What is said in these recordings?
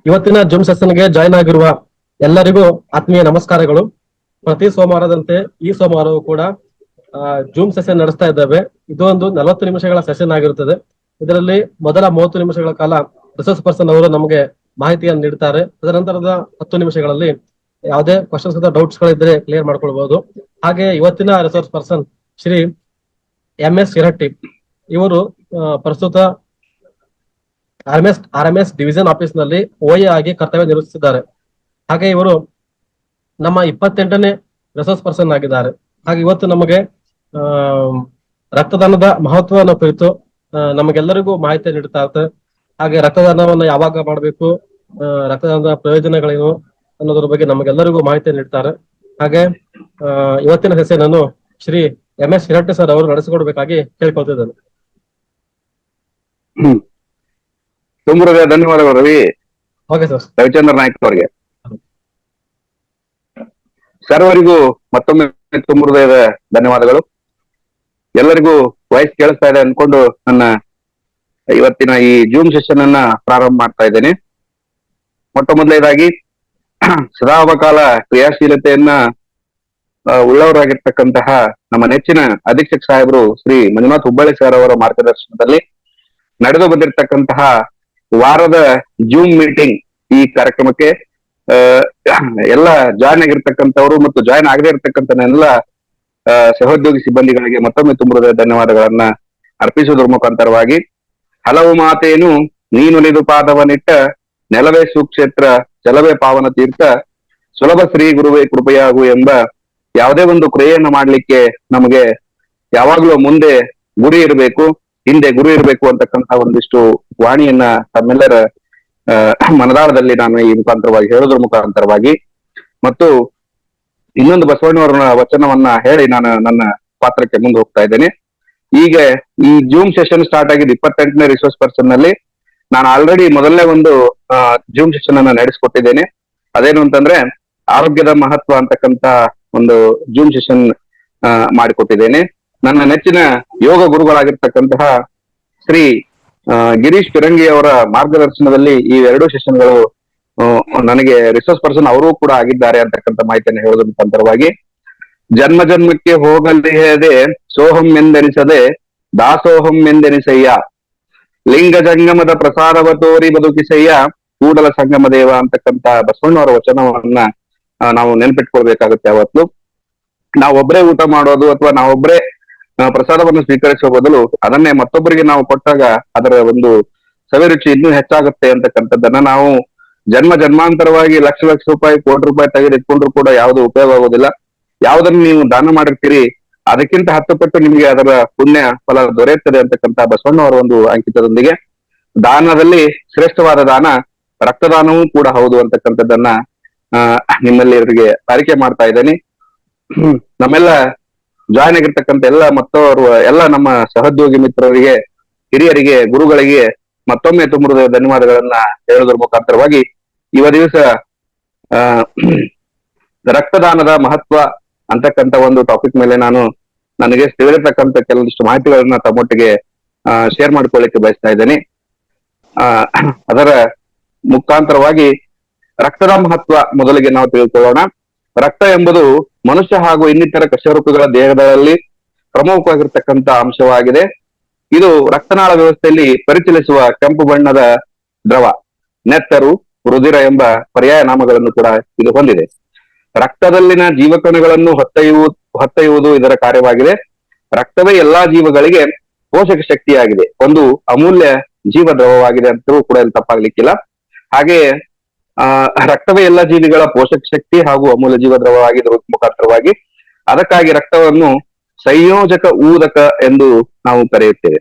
ಇವತ್ತಿನ zoom ಸೆಷನ್ಗೆ join ಆಗಿರುವ ಎಲ್ಲರಿಗೂ ಆತ್ಮೀಯ ನಮಸ್ಕಾರಗಳು. ಪ್ರತಿ ಸೋಮವಾರದಂತೆ ಈ ಸೋಮವಾರವೂ ಕೂಡ ಜೂಮ್ ಸೆಷನ್ ನಡೆಸ್ತಾ ಇದ್ದೇವೆ. ಇದು ಒಂದು 40 ನಿಮಿಷಗಳ ಸೆಷನ್ ಆಗಿರುತ್ತದೆ. ಇದರಲ್ಲಿ ಮೊದಲ 30 ನಿಮಿಷಗಳ ಕಾಲ ರಿಸೋರ್ಸ್ ಪರ್ಸನ್ ಅವರು ನಮಗೆ ಮಾಹಿತಿಯನ್ನು ನೀಡುತ್ತಾರೆ. ತದನಂತರದ 10 ನಿಮಿಷಗಳಲ್ಲಿ ಯಾವುದೇ ಕ್ವಶನ್ಸ್ ಅಥವಾ ಡೌಟ್ಸ್ ಗಳಿದ್ರೆ ಕ್ಲಿಯರ್ ಮಾಡ್ಕೊಳ್ಬಹುದು. ಹಾಗೆ ಇವತ್ತಿನ resource person Shri MS Shiratti ಇವರು ಪ್ರಸ್ತುತ RMS ಡಿವಿಷನ್ ಆಫೀಸ್ ನಲ್ಲಿ OA ಆಗಿ ಕರ್ತವ್ಯ ನಿರ್ವಹಿಸುತ್ತಿದ್ದಾರೆ. ಹಾಗೆ ಇವರು ನಮ್ಮ 28ನೇ ರಿಸೋರ್ಸ್ ಪರ್ಸನ್ ಆಗಿದ್ದಾರೆ. ಹಾಗೆ ಇವತ್ತು ನಮಗೆ ರಕ್ತದಾನದ ಮಹತ್ವವನ್ನು ಕುರಿತು ನಮಗೆಲ್ಲರಿಗೂ ಮಾಹಿತಿ ನೀಡುತ್ತಾ ಇರ್ತಾರೆ. ಹಾಗೆ ರಕ್ತದಾನವನ್ನು ಯಾವಾಗ ಮಾಡಬೇಕು, ರಕ್ತದಾನದ ಪ್ರಯೋಜನಗಳೇನು ಅನ್ನೋದ್ರ ಬಗ್ಗೆ ನಮಗೆಲ್ಲರಿಗೂ ಮಾಹಿತಿ ನೀಡ್ತಾರೆ. ಹಾಗೆ ಇವತ್ತಿನ ಸೆಷನ್ ಅನ್ನು ಶ್ರೀ MS ಶಿರಟ್ಟಿ ಸರ್ ಅವರು ನಡೆಸಿಕೊಡ್ಬೇಕಾಗಿ ಕೇಳ್ಕೊಳ್ತಿದ್ದೇನೆ. ತುಂಬ ಧನ್ಯವಾದಗಳು ರವಿ. Okay sir. ರವಿಚಂದ್ರ ನಾಯ್ಕ ಅವರಿಗೆ ಸರ್ವರಿಗೂ ಮತ್ತೊಮ್ಮೆ ತುಂಬ ಹೃದಯದ ಧನ್ಯವಾದಗಳು. ಎಲ್ಲರಿಗೂ ವಾಯ್ಸ್ ಕೇಳಿಸ್ತಾ ಇದೆ ಅನ್ಕೊಂಡು ನನ್ನ ಇವತ್ತಿನ ಈ ಜೂಮ್ ಸೆಷನ್ ಅನ್ನ ಪ್ರಾರಂಭ ಮಾಡ್ತಾ ಇದ್ದೇನೆ. ಮೊಟ್ಟ ಮೊದಲನೇದಾಗಿ ಸದಾವಕಾಲ ಕ್ರಿಯಾಶೀಲತೆಯನ್ನ ಉಳ್ಳವರಾಗಿರ್ತಕ್ಕಂತಹ ನಮ್ಮ ನೆಚ್ಚಿನ ಅಧೀಕ್ಷಕ ಸಾಹೇಬರು ಶ್ರೀ ಮಂಜುನಾಥ್ ಹುಬ್ಬಳ್ಳಿ ಸರ್ ಅವರ ಮಾರ್ಗದರ್ಶನದಲ್ಲಿ ನಡೆದು ಬಂದಿರತಕ್ಕಂತಹ ವಾರದ ಜೂಮ್ ಮೀಟಿಂಗ್ ಈ ಕಾರ್ಯಕ್ರಮಕ್ಕೆ ಎಲ್ಲ ಜಾಯ್ನ್ ಆಗಿರ್ತಕ್ಕಂಥವ್ರು ಮತ್ತು ಜಾಯ್ನ್ ಆಗದೆ ಇರತಕ್ಕಂಥ ಎಲ್ಲ ಸಹೋದ್ಯೋಗಿ ಸಿಬ್ಬಂದಿಗಳಿಗೆ ಮತ್ತೊಮ್ಮೆ ತುಂಬ ಧನ್ಯವಾದಗಳನ್ನ ಅರ್ಪಿಸುವುದರ ಮುಖಾಂತರವಾಗಿ ಹಲವು ಮಾತೇನು ನೀನುಲಿದು ಪಾದವನಿಟ್ಟ ನೆಲವೇ ಸುಕ್ಷೇತ್ರ ಜಲವೇ ಪಾವನ ತೀರ್ಥ ಸುಲಭ ಶ್ರೀ ಗುರುವೇ ಕೃಪೆಯಾಗು ಎಂಬ ಯಾವುದೇ ಒಂದು ಕ್ರಿಯೆಯನ್ನು ಮಾಡ್ಲಿಕ್ಕೆ ನಮಗೆ ಯಾವಾಗ್ಲೂ ಮುಂದೆ ಗುರಿ ಇರಬೇಕು, ಹಿಂದೆ ಗುರು ಇರಬೇಕು ಅಂತಕ್ಕಂಥ ಒಂದಿಷ್ಟು ವಾಣಿಯನ್ನ ತಮ್ಮೆಲ್ಲರ ಮನದಾಳದಲ್ಲಿ ನಾನು ಈ ಮುಖಾಂತರವಾಗಿ ಹೇಳೋದ್ರ ಮುಖಾಂತರವಾಗಿ ಮತ್ತು ಇನ್ನೊಂದು ಬಸವಣ್ಣವರ ವಚನವನ್ನ ಹೇಳಿ ನಾನು ನನ್ನ ಪಾತ್ರಕ್ಕೆ ಮುಂದೆ ಹೋಗ್ತಾ ಇದ್ದೇನೆ. ಈಗ ಈ ಜೂಮ್ ಸೆಷನ್ ಸ್ಟಾರ್ಟ್ ಆಗಿದ್ದು 28ನೇ ರಿಸೋರ್ಸ್ ಪರ್ಸನ್ ನಲ್ಲಿ ನಾನು ಆಲ್ರೆಡಿ ಮೊದಲನೇ ಒಂದು ಜೂಮ್ ಸೆಷನ್ ಅನ್ನ ನಡೆಸಿಕೊಟ್ಟಿದ್ದೇನೆ. ಅದೇನು ಅಂತಂದ್ರೆ ಆರೋಗ್ಯದ ಮಹತ್ವ ಅಂತಕ್ಕಂತ ಒಂದು ಜೂಮ್ ಸೆಷನ್ ಮಾಡಿಕೊಟ್ಟಿದ್ದೇನೆ. ನನ್ನ ನೆಚ್ಚಿನ ಯೋಗ ಗುರುಗಳಾಗಿರ್ತಕ್ಕಂತಹ ಶ್ರೀ ಗಿರೀಶ್ ಪಿರಂಗಿ ಅವರ ಮಾರ್ಗದರ್ಶನದಲ್ಲಿ ಈ 2 ಸೆಷನ್ಗಳು ನನಗೆ ರಿಸೋರ್ಸ್ ಪರ್ಸನ್ ಅವರೂ ಕೂಡ ಆಗಿದ್ದಾರೆ ಅಂತಕ್ಕಂಥ ಮಾಹಿತಿಯನ್ನು ಹೇಳೋದ್ರ ಮುಖಾಂತರವಾಗಿ ಜನ್ಮ ಜನ್ಮಕ್ಕೆ ಹೋಗಲಿಹದೆ ಸೋಹಂ ಎಂದೆನಿಸದೆ ದಾಸೋಹಂ ಎಂದೆನಿಸಯ್ಯ ಲಿಂಗ ಜಂಗಮದ ಪ್ರಸಾದವ ತೋರಿ ಬದುಕಿಸಯ್ಯ ಕೂಡಲ ಸಂಗಮ ದೇವ ಅಂತಕ್ಕಂಥ ಬಸವಣ್ಣವರ ವಚನವನ್ನ ನಾವು ನೆನ್ಪಿಟ್ಕೊಳ್ಬೇಕಾಗುತ್ತೆ. ಯಾವತ್ತು ನಾವೊಬ್ಬರೇ ಊಟ ಮಾಡೋದು ಅಥವಾ ನಾವೊಬ್ಬರೇ ಪ್ರಸಾದವನ್ನು ಸ್ವೀಕರಿಸುವ ಬದಲು ಅದನ್ನೇ ಮತ್ತೊಬ್ಬರಿಗೆ ನಾವು ಕೊಟ್ಟಾಗ ಅದರ ಒಂದು ಸವಿರುಚಿ ಇನ್ನೂ ಹೆಚ್ಚಾಗುತ್ತೆ ಅಂತಕ್ಕಂಥದ್ದನ್ನ ನಾವು ಜನ್ಮಾಂತರವಾಗಿ ಲಕ್ಷ ರೂಪಾಯಿ ಕೋಟಿ ರೂಪಾಯಿ ತೆಗೆದಿಟ್ಕೊಂಡ್ರು ಕೂಡ ಯಾವುದು ಉಪಯೋಗ ಆಗೋದಿಲ್ಲ. ಯಾವುದನ್ನು ನೀವು ದಾನ ಮಾಡಿರ್ತೀರಿ ಅದಕ್ಕಿಂತ 10 ಪಟ್ಟು ನಿಮಗೆ ಅದರ ಪುಣ್ಯ ಫಲ ದೊರೆಯುತ್ತದೆ ಅಂತಕ್ಕಂಥ ಬಸವಣ್ಣವರ ಒಂದು ಅಂಕಿತದೊಂದಿಗೆ ದಾನದಲ್ಲಿ ಶ್ರೇಷ್ಠವಾದ ದಾನ ರಕ್ತದಾನವೂ ಕೂಡ ಹೌದು ಅಂತಕ್ಕಂಥದ್ದನ್ನ ನಿಮ್ಮಲ್ಲಿ ಇವರಿಗೆ ಅರಿಕೆ ಮಾಡ್ತಾ ಇದ್ದೇನೆ. ನಮ್ಮೆಲ್ಲ ಜಾಯ್ನ್ ಆಗಿರ್ತಕ್ಕಂಥ ಮತ್ತವರು ಎಲ್ಲ ನಮ್ಮ ಸಹೋದ್ಯೋಗಿ ಮಿತ್ರರಿಗೆ, ಹಿರಿಯರಿಗೆ, ಗುರುಗಳಿಗೆ ಮತ್ತೊಮ್ಮೆ ತುಂಬ ಧನ್ಯವಾದಗಳನ್ನ ಹೇಳೋದ್ರ ಮುಖಾಂತರವಾಗಿ ಇವ ದಿವಸ ರಕ್ತದಾನದ ಮಹತ್ವ ಅಂತಕ್ಕಂಥ ಒಂದು ಟಾಪಿಕ್ ಮೇಲೆ ನನಗೆ ತಿಳಿದಿರ್ತಕ್ಕಂಥ ಕೆಲವೊಂದಿಷ್ಟು ಮಾಹಿತಿಗಳನ್ನ ತಮ್ಮೊಟ್ಟಿಗೆ ಶೇರ್ ಮಾಡ್ಕೊಳ್ಳಿಕ್ಕೆ ಬಯಸ್ತಾ ಇದ್ದೇನೆ. ಅದರ ಮುಖಾಂತರವಾಗಿ ರಕ್ತದ ಮಹತ್ವ ಮೊದಲಿಗೆ ನಾವು ತಿಳ್ಕೊಳ್ಳೋಣ. ರಕ್ತ ಎಂಬುದು ಮನುಷ್ಯ ಹಾಗೂ ಇನ್ನಿತರ ಕಶೇರುಕಗಳ ದೇಹದಲ್ಲಿ ಪ್ರಮುಖವಾಗಿರ್ತಕ್ಕಂಥ ಅಂಶವಾಗಿದೆ. ಇದು ರಕ್ತನಾಳ ವ್ಯವಸ್ಥೆಯಲ್ಲಿ ಪರಿಚಲಿಸುವ ಕೆಂಪು ಬಣ್ಣದ ದ್ರವ, ನೆತ್ತರು, ರುಧಿರ ಎಂಬ ಪರ್ಯಾಯ ನಾಮಗಳನ್ನು ಕೂಡ ಇದು ಹೊಂದಿದೆ. ರಕ್ತದಲ್ಲಿನ ಜೀವಕಣಗಳನ್ನು ಹೊತ್ತೊಯ್ಯುವುದು ಇದರ ಕಾರ್ಯವಾಗಿದೆ. ರಕ್ತವೇ ಎಲ್ಲಾ ಜೀವಗಳಿಗೆ ಪೋಷಕ ಶಕ್ತಿಯಾಗಿದೆ, ಒಂದು ಅಮೂಲ್ಯ ಜೀವ ದ್ರವವಾಗಿದೆ ಅಂತೂ ಕೂಡ ಇಲ್ಲಿ ತಪ್ಪಾಗ್ಲಿಕ್ಕಿಲ್ಲ. ಹಾಗೆಯೇ ರಕ್ತವೇ ಎಲ್ಲ ಜೀವಿಗಳ ಪೋಷಕ ಶಕ್ತಿ ಹಾಗೂ ಅಮೂಲ್ಯ ಜೀವ ದ್ರವವಾಗಿರುವ ಮುಖಾಂತರವಾಗಿ ಅದಕ್ಕಾಗಿ ರಕ್ತವನ್ನು ಸಂಯೋಜಕ ಊದಕ ಎಂದು ನಾವು ಕರೆಯುತ್ತೇವೆ.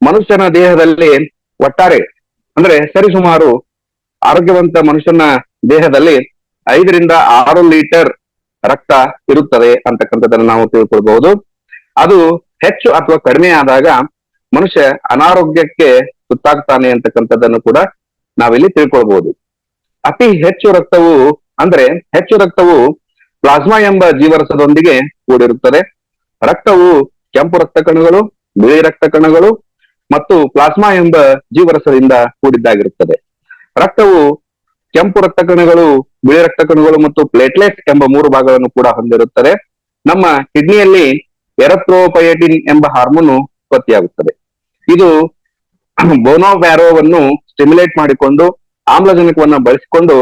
ಮನುಷ್ಯನ ದೇಹದಲ್ಲಿ ಒಟ್ಟಾರೆ ಅಂದ್ರೆ ಸರಿಸುಮಾರು ಆರೋಗ್ಯವಂತ ಮನುಷ್ಯನ ದೇಹದಲ್ಲಿ 5 ರಿಂದ 6 ಲೀಟರ್ ರಕ್ತ ಇರುತ್ತದೆ ಅಂತಕ್ಕಂಥದ್ದನ್ನು ನಾವು ತಿಳ್ಕೊಳ್ಬಹುದು. ಅದು ಹೆಚ್ಚು ಅಥವಾ ಕಡಿಮೆ ಆದಾಗ ಮನುಷ್ಯ ಅನಾರೋಗ್ಯಕ್ಕೆ ತುತ್ತಾಗ್ತಾನೆ ಅಂತಕ್ಕಂಥದ್ದನ್ನು ಕೂಡ ನಾವಿಲ್ಲಿ ತಿಳ್ಕೊಳ್ಬಹುದು. ಅತಿ ಹೆಚ್ಚು ರಕ್ತವು ಪ್ಲಾಸ್ಮಾ ಎಂಬ ಜೀವರಸದೊಂದಿಗೆ ಕೂಡಿರುತ್ತದೆ. ರಕ್ತವು ಕೆಂಪು ರಕ್ತ ಕಣಗಳು, ಬಿಳಿ ರಕ್ತ ಕಣಗಳು ಮತ್ತು ಪ್ಲಾಸ್ಮಾ ಎಂಬ ಜೀವರಸದಿಂದ ಕೂಡಿದ್ದಾಗಿರುತ್ತದೆ. ರಕ್ತವು ಕೆಂಪು ರಕ್ತ ಕಣಗಳು, ಬಿಳಿ ರಕ್ತ ಕಣಗಳು ಮತ್ತು ಪ್ಲೇಟ್ಲೆಟ್ ಎಂಬ 3 ಭಾಗಗಳನ್ನು ಕೂಡ ಹೊಂದಿರುತ್ತದೆ. ನಮ್ಮ ಕಿಡ್ನಿಯಲ್ಲಿ ಎರಥ್ರೋಪಯಟಿನ್ ಎಂಬ ಹಾರ್ಮೋನ್ ಉತ್ಪತ್ತಿಯಾಗುತ್ತದೆ. ಇದು ಬೋನೋವ್ಯಾರೋವನ್ನು ಸ್ಟಿಮ್ಯುಲೇಟ್ ಮಾಡಿಕೊಂಡು ಆಮ್ಲಜನಕವನ್ನ ಬಳಸಿಕೊಂಡು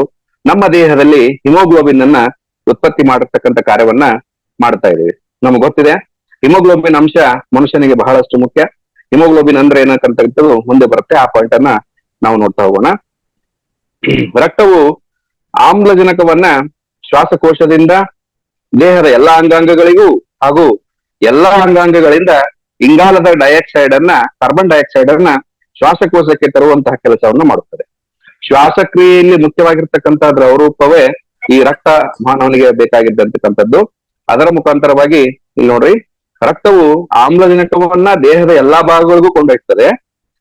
ನಮ್ಮ ದೇಹದಲ್ಲಿ ಹಿಮೋಗ್ಲೋಬಿನ್ ಅನ್ನ ಉತ್ಪತ್ತಿ ಮಾಡತಕ್ಕಂತ ಕಾರ್ಯವನ್ನ ಮಾಡ್ತಾ ಇದ್ದೀವಿ. ನಮ್ಗೆ ಗೊತ್ತಿದೆ ಹಿಮೋಗ್ಲೋಬಿನ್ ಅಂಶ ಮನುಷ್ಯನಿಗೆ ಬಹಳಷ್ಟು ಮುಖ್ಯ. ಹಿಮೋಗ್ಲೋಬಿನ್ ಅಂದ್ರೆ ಏನಕ್ಕಂತಕ್ಕಂಥದ್ದು ಮುಂದೆ ಬರುತ್ತೆ, ಆ ಪಾಯಿಂಟ್ ಅನ್ನ ನಾವು ನೋಡ್ತಾ ಹೋಗೋಣ. ರಕ್ತವು ಆಮ್ಲಜನಕವನ್ನ ಶ್ವಾಸಕೋಶದಿಂದ ದೇಹದ ಎಲ್ಲಾ ಅಂಗಾಂಗಗಳಿಗೂ ಹಾಗೂ ಎಲ್ಲಾ ಅಂಗಾಂಗಗಳಿಂದ ಇಂಗಾಲದ ಡೈಆಕ್ಸೈಡ್ ಅನ್ನ, ಕಾರ್ಬನ್ ಡೈಆಕ್ಸೈಡ್ ಅನ್ನ ಶ್ವಾಸಕೋಶಕ್ಕೆ ತರುವಂತಹ ಕೆಲಸವನ್ನು ಮಾಡುತ್ತದೆ. ಶ್ವಾಸಕ್ರಿಯೆಯಲ್ಲಿ ಮುಖ್ಯವಾಗಿರ್ತಕ್ಕಂಥ ದ್ರವರೂಪವೇ ಈ ರಕ್ತ ಮಾನವನಿಗೆ ಬೇಕಾಗಿದ್ದಂತಕ್ಕಂಥದ್ದು. ಅದರ ಮುಖಾಂತರವಾಗಿ ಇಲ್ಲಿ ನೋಡ್ರಿ, ರಕ್ತವು ಆಮ್ಲಜನಕವನ್ನ ದೇಹದ ಎಲ್ಲಾ ಭಾಗಗಳಿಗೂ ಕೊಂಡೊಯ್ತದೆ.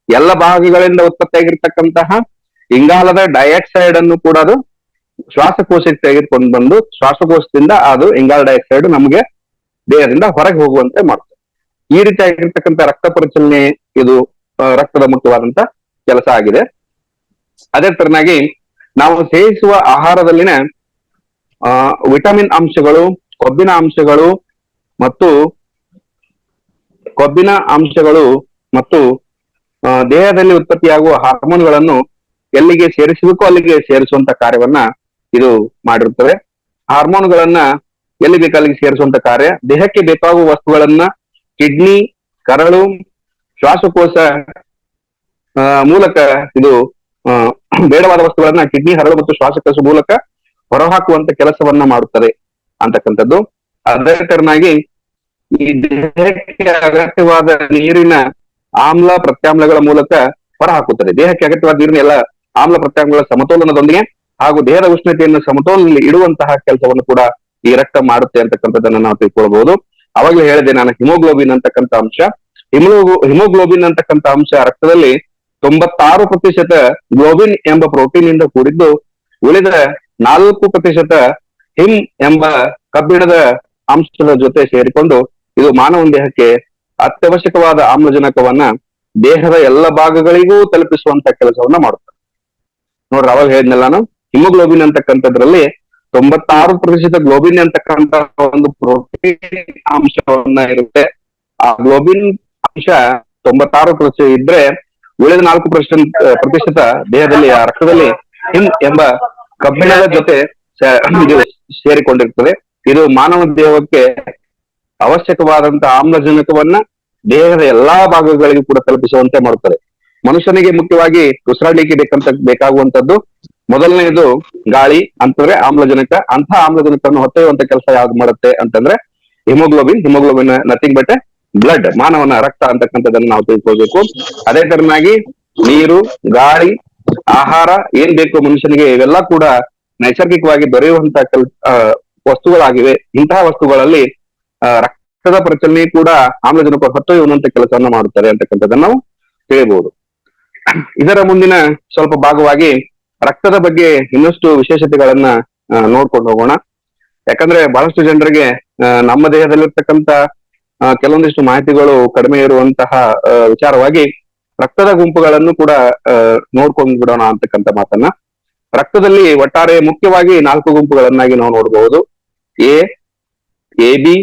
ಎಲ್ಲ ಭಾಗಗಳಿಂದ ಉತ್ಪತ್ತಿಯಾಗಿರ್ತಕ್ಕಂತಹ ಇಂಗಾಲದ ಡೈಆಕ್ಸೈಡ್ ಅನ್ನು ಕೂಡ ಅದು ಶ್ವಾಸಕೋಶಕ್ಕೆ ತೆಗೆದುಕೊಂಡು ಬಂದು ಶ್ವಾಸಕೋಶದಿಂದ ಅದು ಇಂಗಾಲ ಡೈಆಕ್ಸೈಡ್ ನಮಗೆ ದೇಹದಿಂದ ಹೊರಗೆ ಹೋಗುವಂತೆ ಮಾಡುತ್ತೆ. ಈ ರೀತಿಯಾಗಿರ್ತಕ್ಕಂಥ ರಕ್ತ ಪರಿಚಲನೆ ಇದು ರಕ್ತದ ಮುಖ್ಯವಾದಂತ ಕೆಲಸ ಆಗಿದೆ. ಅದೇ ತರನಾಗಿ ನಾವು ಸೇವಿಸುವ ಆಹಾರದಲ್ಲಿನ ವಿಟಮಿನ್ ಅಂಶಗಳು, ಕೊಬ್ಬಿನ ಅಂಶಗಳು ಮತ್ತು ದೇಹದಲ್ಲಿ ಉತ್ಪತ್ತಿಯಾಗುವ ಹಾರ್ಮೋನ್ಗಳನ್ನು ಎಲ್ಲಿಗೆ ಸೇರಿಸಬೇಕೋ ಅಲ್ಲಿಗೆ ಸೇರಿಸುವಂತ ಕಾರ್ಯವನ್ನ ಇದು ಮಾಡಿರುತ್ತವೆ. ಹಾರ್ಮೋನ್ಗಳನ್ನ ಎಲ್ಲಿ ಬೇಕಲ್ಲಿಗೆ ಸೇರಿಸುವಂತ ಕಾರ್ಯ, ದೇಹಕ್ಕೆ ಬೇಕಾಗುವ ವಸ್ತುಗಳನ್ನ ಕಿಡ್ನಿ, ಕರಳು, ಶ್ವಾಸಕೋಶ ಮೂಲಕ ಇದು ಬೇಡವಾದ ವಸ್ತುಗಳನ್ನ ಕಿಡ್ನಿ, ಹರಳು ಮತ್ತು ಶ್ವಾಸಕೋಶ ಮೂಲಕ ಹೊರಹಾಕುವಂತ ಕೆಲಸವನ್ನ ಮಾಡುತ್ತದೆ ಅಂತಕ್ಕಂಥದ್ದು. ಅದೇ ತರನಾಗಿ ಈ ದೇಹಕ್ಕೆ ಅಗತ್ಯವಾದ ನೀರಿನ ಆಮ್ಲ ಪ್ರತ್ಯಾಮ್ಲಗಳ ಮೂಲಕ ಹೊರಹಾಕುತ್ತದೆ. ದೇಹಕ್ಕೆ ಅಗತ್ಯವಾದ ನೀರಿನ ಎಲ್ಲ ಆಮ್ಲ ಪ್ರತ್ಯಾಮ್ಲಗಳ ಸಮತೋಲನದೊಂದಿಗೆ ಹಾಗೂ ದೇಹದ ಉಷ್ಣತೆಯನ್ನು ಸಮತೋಲನದಲ್ಲಿ ಇಡುವಂತಹ ಕೆಲಸವನ್ನು ಕೂಡ ಈ ರಕ್ತ ಮಾಡುತ್ತೆ ಅಂತಕ್ಕಂಥದ್ದನ್ನ ನಾವು ತಿಳ್ಕೊಳ್ಬಹುದು. ಅವಾಗಲೇ ಹೇಳಿದೆ ನಾನು, ಹಿಮೋಗ್ಲೋಬಿನ್ ಅಂತಕ್ಕಂಥ ಅಂಶ, ಹಿಮೋಗ್ಲೋಬಿನ್ ಅಂತಕ್ಕಂಥ ಅಂಶ ರಕ್ತದಲ್ಲಿ 96% ಗ್ಲೋಬಿನ್ ಎಂಬ ಪ್ರೋಟೀನ್ ಇಂದ ಕೂಡಿದ್ದು, ಉಳಿದ 4% ಹಿಮ್ ಎಂಬ ಕಬ್ಬಿಣದ ಅಂಶದ ಜೊತೆ ಸೇರಿಕೊಂಡು ಇದು ಮಾನವನ ದೇಹಕ್ಕೆ ಅತ್ಯವಶ್ಯಕವಾದ ಆಮ್ಲಜನಕವನ್ನ ದೇಹದ ಎಲ್ಲ ಭಾಗಗಳಿಗೂ ತಲುಪಿಸುವಂತ ಕೆಲಸವನ್ನ ಮಾಡುತ್ತದೆ. ನೋಡ್ರಿ, ಅವಾಗ ಹೇಳಿದ್ನಲ್ಲ ನಾನು, ಹಿಮೋಗ್ಲೋಬಿನ್ ಅಂತಕ್ಕಂಥದ್ರಲ್ಲಿ 96% ಗ್ಲೋಬಿನ್ ಅಂತಕ್ಕಂಥ ಒಂದು ಪ್ರೋಟೀನ್ ಅಂಶವನ್ನ ಇರುತ್ತೆ. ಆ ಗ್ಲೋಬಿನ್ ಅಂಶ 96% ಇದ್ರೆ ಉಳಿದ 4% ದೇಹದಲ್ಲಿ ಆ ರಕ್ತದಲ್ಲಿ ಹಿಮ್ ಎಂಬ ಕಬ್ಬಿಣದ ಜೊತೆ ಸೇರಿಕೊಂಡಿರ್ತದೆ. ಇದು ಮಾನವ ದೇಹಕ್ಕೆ ಅವಶ್ಯಕವಾದಂತ ಆಮ್ಲಜನಕವನ್ನ ದೇಹದ ಎಲ್ಲಾ ಭಾಗಗಳಿಗೂ ಕೂಡ ತಲುಪಿಸುವಂತೆ ಮಾಡುತ್ತದೆ. ಮನುಷ್ಯನಿಗೆ ಮುಖ್ಯವಾಗಿ ಉಸಿರಾಡ್ಲಿಕ್ಕೆ ಬೇಕಾಗುವಂತದ್ದು ಮೊದಲನೆಯದು ಗಾಳಿ ಅಂತಂದ್ರೆ ಆಮ್ಲಜನಕ. ಅಂತ ಆಮ್ಲಜನಕವನ್ನು ಹೊತ್ತೊಯ್ಯುವಂತ ಕೆಲಸ ಯಾವ್ದು ಮಾಡುತ್ತೆ ಅಂತಂದ್ರೆ ಹಿಮೋಗ್ಲೋಬಿನ್ ನಥಿಂಗ್ ಬಟ್ ಬ್ಲಡ್, ಮಾನವನ ರಕ್ತ ಅಂತಕ್ಕಂಥದ್ದನ್ನ ನಾವು ತಿಳ್ಕೊಳ್ಬೇಕು. ಅದೇ ತರನಾಗಿ ನೀರು, ಗಾಳಿ, ಆಹಾರ ಏನ್ ಬೇಕು ಮನುಷ್ಯನಿಗೆ ಇವೆಲ್ಲ ಕೂಡ ನೈಸರ್ಗಿಕವಾಗಿ ದೊರೆಯುವಂತಹ ವಸ್ತುಗಳಾಗಿವೆ. ಇಂತಹ ವಸ್ತುಗಳಲ್ಲಿ ರಕ್ತದ ಪರಿಚಲನೆ ಕೂಡ ಆಮ್ಲಜನಕ ಹೊತ್ತೊಯ್ಯುವಂತ ಕೆಲಸವನ್ನ ಮಾಡುತ್ತಾರೆ ಅಂತಕ್ಕಂಥದ್ದನ್ನ ನಾವು ತಿಳಿಯಬಹುದು. ಇದರ ಮುಂದಿನ ಸ್ವಲ್ಪ ಭಾಗವಾಗಿ ರಕ್ತದ ಬಗ್ಗೆ ಇನ್ನಷ್ಟು ವಿಶೇಷತೆಗಳನ್ನ ನೋಡ್ಕೊಂಡು ಹೋಗೋಣ. ಯಾಕಂದ್ರೆ ಬಹಳಷ್ಟು ಜನರಿಗೆ ನಮ್ಮ ದೇಹದಲ್ಲಿರ್ತಕ್ಕಂಥ ಕೆಲವೊಂದಿಷ್ಟು ಮಾಹಿತಿಗಳು ಕಡಿಮೆ ಇರುವಂತಹ ವಿಚಾರವಾಗಿ ರಕ್ತದ ಗುಂಪುಗಳನ್ನು ಕೂಡ ನೋಡ್ಕೊಂಡು ಬಿಡೋಣ ಅಂತಕ್ಕಂಥ ಮಾತನ್ನ. ರಕ್ತದಲ್ಲಿ ಒಟ್ಟಾರೆ ಮುಖ್ಯವಾಗಿ 4 ಗುಂಪುಗಳನ್ನಾಗಿ ನಾವು ನೋಡಬಹುದು. ಎ ಬಿ,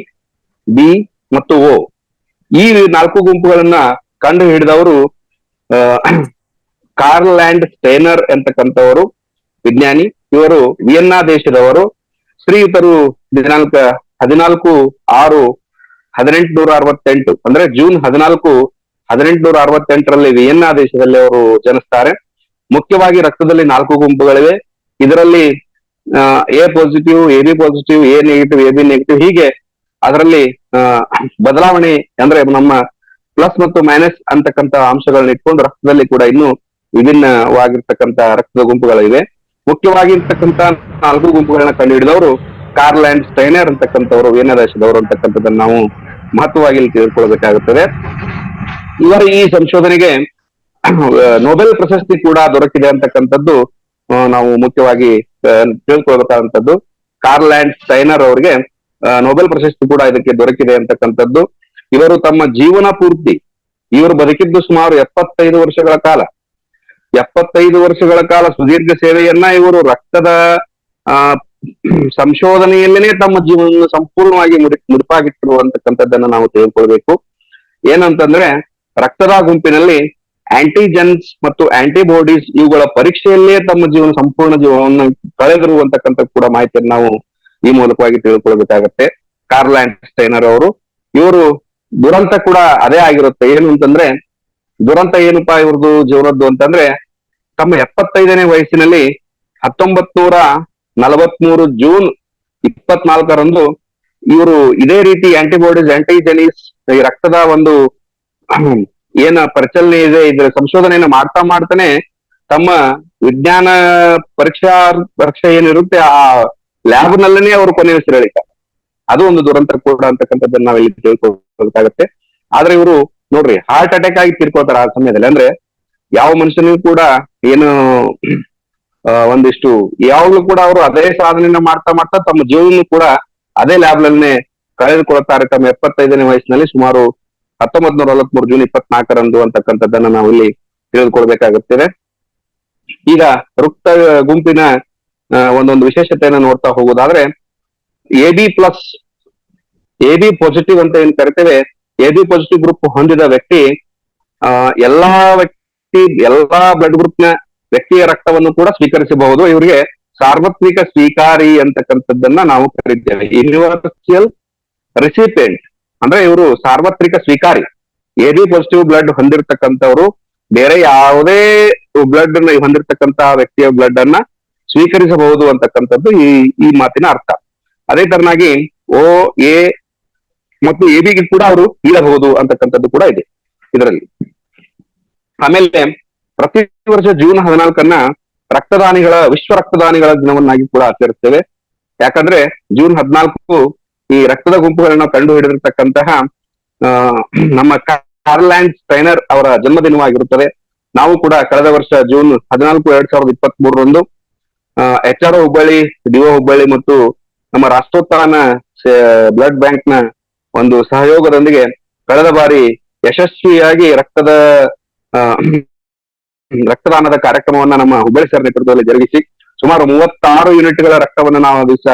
ಬಿ ಮತ್ತು ಓ. ಈ 4 ಗುಂಪುಗಳನ್ನ ಕಂಡು ಹಿಡಿದವರು ಕಾರ್ಲ್ ಲ್ಯಾಂಡ್ ಸ್ಟೈನರ್ ಅಂತಕ್ಕಂಥವರು ವಿಜ್ಞಾನಿ. ಇವರು ವಿಯೆನ್ನಾ ದೇಶದವರು. ಶ್ರೀಯುತರು ದಿನಾಂಕ 14/6/1868 ಅಂದ್ರೆ ಜೂನ್ 14, 1868ರಲ್ಲಿ ವಿಯೆನ್ನಾ ದೇಶದಲ್ಲಿ ಅವರು ಜನಿಸ್ತಾರೆ. ಮುಖ್ಯವಾಗಿ ರಕ್ತದಲ್ಲಿ 4 ಗುಂಪುಗಳಿವೆ. ಇದರಲ್ಲಿ A positive, A B positive, A negative, A B negative, ಹೀಗೆ ಅದರಲ್ಲಿ ಬದಲಾವಣೆ ಅಂದ್ರೆ ನಮ್ಮ ಪ್ಲಸ್ ಮತ್ತು ಮೈನಸ್ ಅಂತಕ್ಕಂಥ ಅಂಶಗಳನ್ನ ಇಟ್ಕೊಂಡು ರಕ್ತದಲ್ಲಿ ಕೂಡ ಇನ್ನೂ ವಿಭಿನ್ನವಾಗಿರ್ತಕ್ಕಂಥ ರಕ್ತದ ಗುಂಪುಗಳಿವೆ. ಮುಖ್ಯವಾಗಿರ್ತಕ್ಕಂಥ 4 ಗುಂಪುಗಳನ್ನ ಕಂಡುಹಿಡಿದವರು ಕಾರ್ಲ್ ಲ್ಯಾಂಡ್ ಸ್ಟೈನರ್ ಅಂತಕ್ಕಂಥವ್ರು, ವಿಯೆನ್ನಾ ದೇಶದವರು ಅಂತಕ್ಕಂಥದ್ದನ್ನ ನಾವು ಮಹತ್ವವಾಗಿ ತಿಳ್ಕೊಳ್ಬೇಕಾಗುತ್ತದೆ. ಇವರ ಈ ಸಂಶೋಧನೆಗೆ ನೊಬೆಲ್ ಪ್ರಶಸ್ತಿ ಕೂಡ ದೊರಕಿದೆ ಅಂತಕ್ಕಂಥದ್ದು ನಾವು ಮುಖ್ಯವಾಗಿ ತಿಳ್ಕೊಳ್ಬೇಕಾದಂಥದ್ದು. ಕಾರ್ಲ್ ಲ್ಯಾಂಡ್ ಸ್ಟೈನರ್ ಅವರಿಗೆ ನೊಬೆಲ್ ಪ್ರಶಸ್ತಿ ಕೂಡ ಇದಕ್ಕೆ ದೊರಕಿದೆ ಅಂತಕ್ಕಂಥದ್ದು. ಇವರು ತಮ್ಮ ಜೀವನ ಪೂರ್ತಿ, ಇವರು ಬದುಕಿದ್ದು ಸುಮಾರು 75 ವರ್ಷಗಳ ಕಾಲ. 75 ವರ್ಷಗಳ ಕಾಲ ಸುದೀರ್ಘ ಸೇವೆಯನ್ನ ಇವರು ರಕ್ತದ ಆ ಸಂಶೋಧನೆಯಲ್ಲೇನೆ ತಮ್ಮ ಜೀವನ ಸಂಪೂರ್ಣವಾಗಿ ಮುಡಿಪಾಗಿಟ್ಟಿರುವಂತಕ್ಕಂಥದ್ದನ್ನ ನಾವು ತಿಳ್ಕೊಳ್ಬೇಕು. ಏನಂತಂದ್ರೆ ರಕ್ತದ ಗುಂಪಿನಲ್ಲಿ ಆಂಟಿಜೆನ್ಸ್ ಮತ್ತು ಆಂಟಿಬಾಡೀಸ್ ಇವುಗಳ ಪರೀಕ್ಷೆಯಲ್ಲೇ ತಮ್ಮ ಸಂಪೂರ್ಣ ಜೀವನವನ್ನು ಕಳೆದಿರುವಂತಕ್ಕಂಥ ಕೂಡ ಮಾಹಿತಿಯನ್ನು ನಾವು ಈ ಮೂಲಕವಾಗಿ ತಿಳ್ಕೊಳ್ಬೇಕಾಗತ್ತೆ. ಕಾರ್ಲ್ ಸ್ಟೈನರ್ ಅವರು, ಇವರು ದುರಂತ ಕೂಡ ಅದೇ ಆಗಿರುತ್ತೆ. ಏನು ಅಂತಂದ್ರೆ ದುರಂತ ಏನಪ್ಪಾ ಇವ್ರದ್ದು ಜೀವನದ್ದು ಅಂತಂದ್ರೆ, ತಮ್ಮ 75ನೇ ವಯಸ್ಸಿನಲ್ಲಿ 1943 ಜೂನ್ 24ರಂದು ಇವರು ಇದೇ ರೀತಿ ಆಂಟಿಬಾಡೀಸ್ ಆಂಟಿಜೆನೀಸ್ ಈ ರಕ್ತದ ಒಂದು ಏನ ಪರಿಚಲನೆ ಇದೆ, ಇದ್ರ ಸಂಶೋಧನೆಯನ್ನ ಮಾಡ್ತಾನೆ ತಮ್ಮ ವಿಜ್ಞಾನ ಪರೀಕ್ಷೆ ಏನಿರುತ್ತೆ ಆ ಲ್ಯಾಬ್ ನಲ್ಲೇ ಅವರು ಕೊನೆಯ ಹೇಳಿದ್ದಾರೆ. ಅದು ಒಂದು ದುರಂತ ಕೂಡ ಅಂತಕ್ಕಂಥದ್ದನ್ನ ನಾವಿಲ್ಲಿ ತಿಳ್ಕೊಳ್ಬೇಕಾಗತ್ತೆ. ಆದ್ರೆ ಇವರು ನೋಡ್ರಿ ಹಾರ್ಟ್ ಅಟ್ಯಾಕ್ ಆಗಿ ತೀರ್ಕೊಳ್ತಾರೆ ಆ ಸಮಯದಲ್ಲಿ. ಅಂದ್ರೆ ಯಾವ ಮನುಷ್ಯನಿಗೂ ಕೂಡ ಏನು ಒಂದಿಷ್ಟು ಯಾವಾಗ್ಲೂ ಕೂಡ ಅವರು ಅದೇ ಸಾಧನೆಯನ್ನ ಮಾಡ್ತಾ ತಮ್ಮ ಜೀವನ ಕೂಡ ಅದೇ ಲ್ಯಾಬ್ ನಲ್ಲೇ ಕಳೆದುಕೊಳ್ತಾರೆ ತಮ್ಮ 75ನೇ ವಯಸ್ಸಿನಲ್ಲಿ, ಸುಮಾರು 1943 ಜೂನ್ 24ರಂದು ಅಂತಕ್ಕಂಥದ್ದನ್ನ ನಾವು ಇಲ್ಲಿ ತಿಳಿದುಕೊಳ್ಬೇಕಾಗುತ್ತದೆ. ಈಗ ರಕ್ತ ಗುಂಪಿನ ಒಂದೊಂದು ವಿಶೇಷತೆಯನ್ನ ನೋಡ್ತಾ ಹೋಗೋದಾದ್ರೆ, AB ಪಾಸಿಟಿವ್ ಅಂತ ಏನ್ ಕರಿತೇವೆ, AB ಪಾಸಿಟಿವ್ ಗ್ರೂಪ್ ಹೊಂದಿದ ವ್ಯಕ್ತಿ ಎಲ್ಲಾ ಬ್ಲಡ್ ಗ್ರೂಪ್ ನ ವ್ಯಕ್ತಿಯ ರಕ್ತವನ್ನು ಕೂಡ ಸ್ವೀಕರಿಸಬಹುದು. ಇವರಿಗೆ ಸಾರ್ವತ್ರಿಕ ಸ್ವೀಕಾರಿ ಅಂತಕ್ಕಂಥದ್ದನ್ನ ನಾವು ಕರೀತೇವೆ. ಯೂನಿವರ್ಸಲ್ ರಿಸಿಪಿಯೆಂಟ್ ಅಂದ್ರೆ ಇವರು ಸಾರ್ವತ್ರಿಕ ಸ್ವೀಕಾರಿ. AB ಪಾಸಿಟಿವ್ ಬ್ಲಡ್ ಹೊಂದಿರತಕ್ಕಂಥವ್ರು ಬೇರೆ ಯಾವುದೇ ಬ್ಲಡ್ ಹೊಂದಿರತಕ್ಕಂತ ವ್ಯಕ್ತಿಯ ಬ್ಲಡ್ ಅನ್ನ ಸ್ವೀಕರಿಸಬಹುದು ಅಂತಕ್ಕಂಥದ್ದು ಈ ಮಾತಿನ ಅರ್ಥ. ಅದೇ ತರನಾಗಿ OA ಮತ್ತು ABಗೆ ಕೂಡ ಅವರು ನೀಡಬಹುದು ಅಂತಕ್ಕಂಥದ್ದು ಕೂಡ ಇದೆ ಇದರಲ್ಲಿ. ಆಮೇಲೆ ಪ್ರತಿ ವರ್ಷ ಜೂನ್ 14 ವಿಶ್ವ ರಕ್ತದಾನಿಗಳ ದಿನವನ್ನಾಗಿ ಕೂಡ ಆಚರಿಸ್ತೇವೆ. ಯಾಕಂದ್ರೆ ಜೂನ್ 14 ಈ ರಕ್ತದ ಗುಂಪುಗಳನ್ನ ಕಂಡು ಹಿಡಿದಿರ್ತಕ್ಕಂತಹ ನಮ್ಮ ಕಾರ್ಲ್ ಸ್ಟೈನರ್ ಅವರ ಜನ್ಮದಿನವಾಗಿರುತ್ತದೆ. ನಾವು ಕೂಡ ಕಳೆದ ವರ್ಷ June 14, 2023ರಂದು HRO Hubballi, DO Hubballi ಮತ್ತು ನಮ್ಮ ರಾಷ್ಟ್ರೋತ್ಥಾನ ಬ್ಲಡ್ ಬ್ಯಾಂಕ್ ನ ಒಂದು ಸಹಯೋಗದೊಂದಿಗೆ ಕಳೆದ ಬಾರಿ ಯಶಸ್ವಿಯಾಗಿ ರಕ್ತದಾನದ ಕಾರ್ಯಕ್ರಮವನ್ನ ನಮ್ಮ ಹುಬ್ಬಳ್ಳಿ ಸರ್ ನೇತೃತ್ವದಲ್ಲಿ ಜರುಗಿಸಿ ಸುಮಾರು 36 ಯೂನಿಟ್ಗಳ ರಕ್ತವನ್ನ ನಾವು ದಿವಸ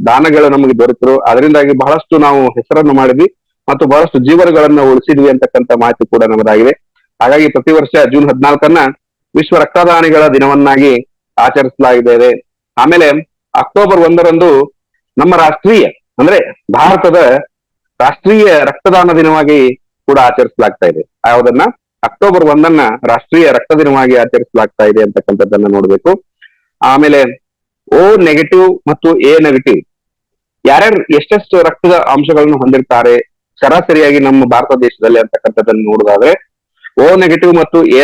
ದಾನಗಳು ನಮಗೆ ದೊರೆತರು. ಅದರಿಂದಾಗಿ ಬಹಳಷ್ಟು ನಾವು ಹೆಸರನ್ನು ಮಾಡಿದ್ವಿ ಮತ್ತು ಬಹಳಷ್ಟು ಜೀವನಗಳನ್ನ ಉಳಿಸಿದ್ವಿ ಅಂತಕ್ಕಂಥ ಮಾಹಿತಿ ಕೂಡ ನಮ್ಮದಾಗಿದೆ. ಹಾಗಾಗಿ ಪ್ರತಿ ವರ್ಷ ಜೂನ್ 14 ವಿಶ್ವ ರಕ್ತದಾನಿಗಳ ದಿನವನ್ನಾಗಿ ಆಚರಿಸಲಾಗಿದೆ. ಆಮೇಲೆ ಅಕ್ಟೋಬರ್ 1ರಂದು ನಮ್ಮ ರಾಷ್ಟ್ರೀಯ ಅಂದ್ರೆ ಭಾರತದ ರಾಷ್ಟ್ರೀಯ ರಕ್ತದಾನ ದಿನವಾಗಿ ಕೂಡ ಆಚರಿಸಲಾಗ್ತಾ ಇದೆ. ಯಾವುದನ್ನ ಅಕ್ಟೋಬರ್ 1 ರಾಷ್ಟ್ರೀಯ ರಕ್ತ ದಿನವಾಗಿ ಆಚರಿಸಲಾಗ್ತಾ ಇದೆ ಅಂತಕ್ಕಂಥದ್ದನ್ನ ನೋಡ್ಬೇಕು. ಆಮೇಲೆ O- ಮತ್ತು A- ಯಾರ್ಯಾರು ಎಷ್ಟೆಷ್ಟು ರಕ್ತದ ಅಂಶಗಳನ್ನು ಹೊಂದಿರ್ತಾರೆ ಸರಾಸರಿಯಾಗಿ ನಮ್ಮ ಭಾರತ ದೇಶದಲ್ಲಿ ಅಂತಕ್ಕಂಥದ್ದನ್ನು ನೋಡೋದಾದ್ರೆ, O- ಮತ್ತು A-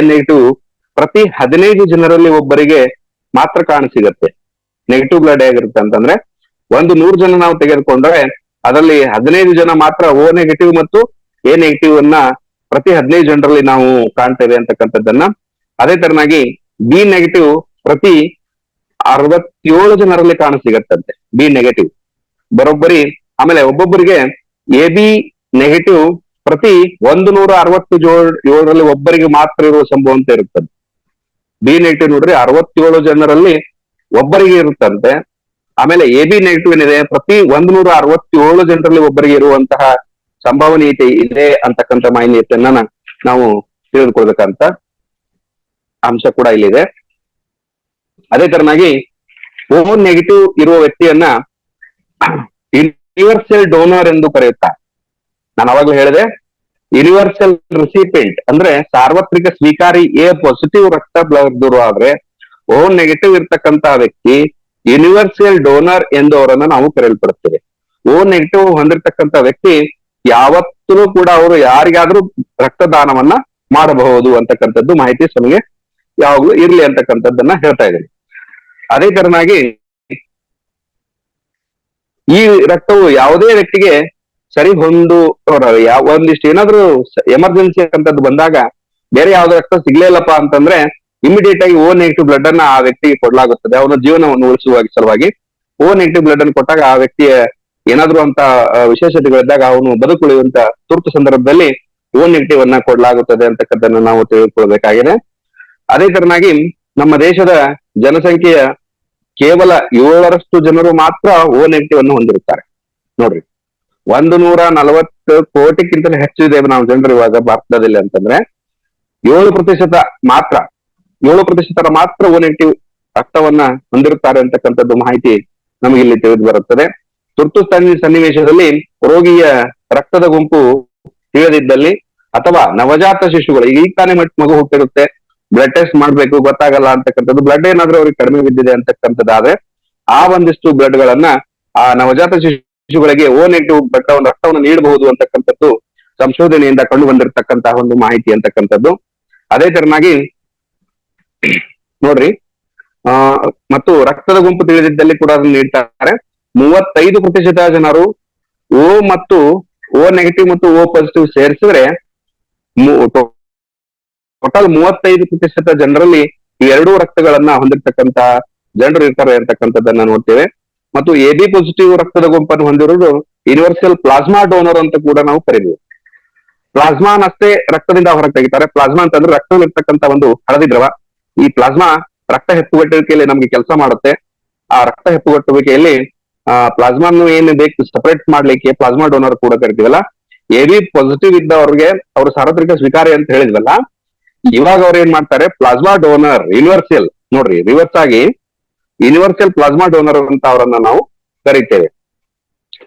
ಪ್ರತಿ 15 ಜನರಲ್ಲಿ ಒಬ್ಬರಿಗೆ ಮಾತ್ರ ಕಾಣಸಿಗತ್ತೆ. ನೆಗೆಟಿವ್ ಬ್ಲಡ್ ಹೇಗಿರುತ್ತೆ ಅಂತಂದ್ರೆ, 100 ಜನ ನಾವು ತೆಗೆದುಕೊಂಡ್ರೆ ಅದರಲ್ಲಿ 15 ಜನ ಮಾತ್ರ O- ಮತ್ತು A- ಅನ್ನ ಪ್ರತಿ 15 ಜನರಲ್ಲಿ ನಾವು ಕಾಣ್ತೇವೆ ಅಂತಕ್ಕಂಥದ್ದನ್ನ. ಅದೇ ತರನಾಗಿ B- ಪ್ರತಿ 67 ಜನರಲ್ಲಿ ಕಾಣಸಿಗತ್ತಂತೆ B- ಬರೋಬ್ಬರಿ. ಆಮೇಲೆ ಒಬ್ಬೊಬ್ಬರಿಗೆ AB- ಪ್ರತಿ 167ರಲ್ಲಿ ಒಬ್ಬರಿಗೆ ಮಾತ್ರ ಇರುವ ಸಂಭವ ಅಂತ ಇರುತ್ತದೆ. B- ನೋಡ್ರಿ 67 ಜನರಲ್ಲಿ ಒಬ್ಬರಿಗೆ ಇರುತ್ತಂತೆ. ಆಮೇಲೆ AB- ಏನಿದೆ ಪ್ರತಿ 167 ಜನರಲ್ಲಿ ಒಬ್ಬರಿಗೆ ಇರುವಂತಹ ಸಂಭವನೀಯತೆ ಇದೆ ಅಂತಕ್ಕಂಥ ಮಾಹಿತಿಯನ್ನ ನಾವು ತಿಳಿದುಕೊಳ್ಬೇಕಂತ ಅಂಶ ಕೂಡ ಇಲ್ಲಿದೆ. ಅದೇ ತರನಾಗಿ O- ಇರುವ ವ್ಯಕ್ತಿಯನ್ನ ಯೂನಿವರ್ಸಲ್ ಡೋನರ್ ಎಂದು ಕರೆಯುತ್ತಾರೆ. ನಾನು ಅವಾಗ್ಲೂ ಹೇಳಿದೆ, ಯೂನಿವರ್ಸಲ್ ರಿಸಿಪಿಯೆಂಟ್ ಅಂದ್ರೆ ಸಾರ್ವತ್ರಿಕ ಸ್ವೀಕಾರಿ A ಪಾಸಿಟಿವ್ ರಕ್ತ ಬ್ಲಡ್ ಆದ್ರೆ O- ಇರ್ತಕ್ಕಂತ ವ್ಯಕ್ತಿ ಯೂನಿವರ್ಸಲ್ ಡೋನರ್ ಎಂದು ಅವರನ್ನ ನಾವು ಕರೆಯಲ್ಪಡುತ್ತೇವೆ. O- ಹೊಂದಿರತಕ್ಕಂತ ವ್ಯಕ್ತಿ ಯಾವತ್ತೂ ಕೂಡ ಅವರು ಯಾರಿಗಾದ್ರೂ ರಕ್ತದಾನವನ್ನ ಮಾಡಬಹುದು ಅಂತಕ್ಕಂಥದ್ದು ಮಾಹಿತಿ ನಮಗೆ ಯಾವಾಗ್ಲೂ ಇರ್ಲಿ ಅಂತಕ್ಕಂಥದ್ದನ್ನ ಹೇಳ್ತಾ ಇದ್ದೀನಿ. ಅದೇ ತರನಾಗಿ ಈ ರಕ್ತವು ಯಾವುದೇ ವ್ಯಕ್ತಿಗೆ ಸರಿ ಹೊಂದು ಒಂದಿಷ್ಟು ಏನಾದ್ರೂ ಎಮರ್ಜೆನ್ಸಿ ಅಂತದ್ದು ಬಂದಾಗ ಬೇರೆ ಯಾವ್ದು ರಕ್ತ ಸಿಗ್ಲೇ ಇಲ್ಲಪ್ಪ ಅಂತಂದ್ರೆ ಇಮಿಡಿಯೇಟ್ ಆಗಿ O- ಬ್ಲಡ್ ಅನ್ನ ಆ ವ್ಯಕ್ತಿಗೆ ಕೊಡ್ಲಾಗುತ್ತದೆ. ಅವನ ಜೀವನವನ್ನು ಉಳಿಸುವ ಸಲುವಾಗಿ O- ಬ್ಲಡ್ ಅನ್ನು ಕೊಟ್ಟಾಗ ಆ ವ್ಯಕ್ತಿಯ ಏನಾದ್ರೂ ಅಂತ ವಿಶೇಷತೆಗಳಿದ್ದಾಗ ಅವನು ಬದುಕುಳಿಯುವಂತ ತುರ್ತು ಸಂದರ್ಭದಲ್ಲಿ O- ಅನ್ನ ಕೊಡ್ಲಾಗುತ್ತದೆ ಅಂತಕ್ಕದ್ದನ್ನು ನಾವು ತಿಳಿದುಕೊಳ್ಬೇಕಾಗಿದೆ. ಅದೇ ತರನಾಗಿ ನಮ್ಮ ದೇಶದ ಜನಸಂಖ್ಯೆಯ ಕೇವಲ 7% ಜನರು ಮಾತ್ರ ಓ ನೆಗೆಟಿವ್ ಅನ್ನು ಹೊಂದಿರುತ್ತಾರೆ. ನೋಡ್ರಿ, 140 ಕೋಟಿಗಿಂತಲೂ ಹೆಚ್ಚು ಇದ್ದೇವೆ ನಾವು ಜನರು ಇವಾಗ ಭಾರತದಲ್ಲಿ ಅಂತಂದ್ರೆ 7% ಮಾತ್ರ 7% ಮಾತ್ರ ಓ ನೆಗೆಟಿವ್ ರಕ್ತವನ್ನ ಹೊಂದಿರುತ್ತಾರೆ ಅಂತಕ್ಕಂಥದ್ದು ಮಾಹಿತಿ ನಮಗೆ ಇಲ್ಲಿ ತಿಳಿದು ಬರುತ್ತದೆ. ತುರ್ತು ಸನ್ನಿವೇಶದಲ್ಲಿ ರೋಗಿಯ ರಕ್ತದ ಗುಂಪು ತಿಳಿದಿದ್ದಲ್ಲಿ ಅಥವಾ ನವಜಾತ ಶಿಶುಗಳು ಈಗ ತಾನೇ ಮಗು ಹುಟ್ಟಿರುತ್ತೆ, ಬ್ಲಡ್ ಟೆಸ್ಟ್ ಮಾಡ್ಬೇಕು, ಗೊತ್ತಾಗಲ್ಲ ಅಂತಕ್ಕಂಥದ್ದು, ಬ್ಲಡ್ ಏನಾದ್ರೂ ಅವ್ರಿಗೆ ಕಡಿಮೆ ಬಿದ್ದಿದೆ ಅಂತಕ್ಕಂಥದ್ದಾದ್ರೆ ಆ ಒಂದಿಷ್ಟು ಬ್ಲಡ್ ಗಳನ್ನ ಆ ನವಜಾತ ಶಿಶುಗಳಿಗೆ ಓ ನೆಗೆಟಿವ್ ರಕ್ತವನ್ನು ನೀಡಬಹುದು ಅಂತಕ್ಕಂಥದ್ದು ಸಂಶೋಧನೆಯಿಂದ ಕಂಡು ಬಂದಿರತಕ್ಕಂತಹ ಒಂದು ಮಾಹಿತಿ ಅಂತಕ್ಕಂಥದ್ದು. ಅದೇ ತರನಾಗಿ ನೋಡ್ರಿ, ಮತ್ತು ರಕ್ತದ ಗುಂಪು ತಿಳಿದಿದ್ದಲ್ಲಿ ಕೂಡ ಅದನ್ನು ನೀಡ್ತಾರೆ. 35% ಜನರು ಓ ಮತ್ತು ಓ ನೆಗೆಟಿವ್ ಮತ್ತು ಓ ಪಾಸಿಟಿವ್ ಸೇರಿಸಿದ್ರೆ ಟೋಟಲ್ 35% ಜನರಲ್ಲಿ ಈ ಎರಡೂ ರಕ್ತಗಳನ್ನ ಹೊಂದಿರತಕ್ಕಂತ ಜನರು ಇರ್ತಾರೆ ಅಂತಕ್ಕಂಥದ್ದನ್ನ ನೋಡ್ತೇವೆ. ಮತ್ತು ಎ ಬಿ ಪಾಸಿಟಿವ್ ರಕ್ತದ ಗುಂಪನ್ನು ಹೊಂದಿರುವುದು ಯೂನಿವರ್ಸಲ್ ಪ್ಲಾಸ್ಮಾ ಡೋನರ್ ಅಂತ ಕೂಡ ನಾವು ಕರೀತೀವಿ. ಪ್ಲಾಸ್ಮಾನಷ್ಟೇ ರಕ್ತದಿಂದ ಹೊರಗೆ ತೆಗಿತಾರೆ. ಪ್ಲಾಸ್ಮಾ ಅಂತಂದ್ರೆ ರಕ್ತದಲ್ಲಿರ್ತಕ್ಕಂಥ ಒಂದು ಹಳದಿ ದ್ರವ. ಈ ಪ್ಲಾಸ್ಮಾ ರಕ್ತ ಹೆಪ್ಪುಗಟ್ಟುವಿಕೆಯಲ್ಲಿ ನಮ್ಗೆ ಕೆಲಸ ಮಾಡುತ್ತೆ. ಆ ರಕ್ತ ಹೆಪ್ಪುಗಟ್ಟುವಿಕೆಯಲ್ಲಿ ಪ್ಲಾಸ್ಮಾನು ಏನು ಬೇಕು ಸಪರೇಟ್ ಮಾಡ್ಲಿಕ್ಕೆ ಪ್ಲಾಸ್ಮಾ ಡೋನರ್ ಕೂಡ ಕರಿತೀವಲ್ಲ. ಎ ಬಿ ಪಾಸಿಟಿವ್ ಇದ್ದವ್ರಿಗೆ ಅವರು ಸಾರ್ವತ್ರಿಕ ಸ್ವೀಕಾರ್ಯ ಅಂತ ಹೇಳಿದ್ವಲ್ಲ, ಇವಾಗ ಅವ್ರು ಏನ್ ಮಾಡ್ತಾರೆ, ಪ್ಲಾಸ್ಮಾ ಡೋನರ್ ಯೂನಿವರ್ಸಲ್, ನೋಡ್ರಿ ರಿವರ್ಸ್ ಆಗಿ ಯೂನಿವರ್ಸಲ್ ಪ್ಲಾಸ್ಮಾ ಡೋನರ್ ಅಂತ ಅವರನ್ನ ನಾವು ಕರೀತೇವೆ.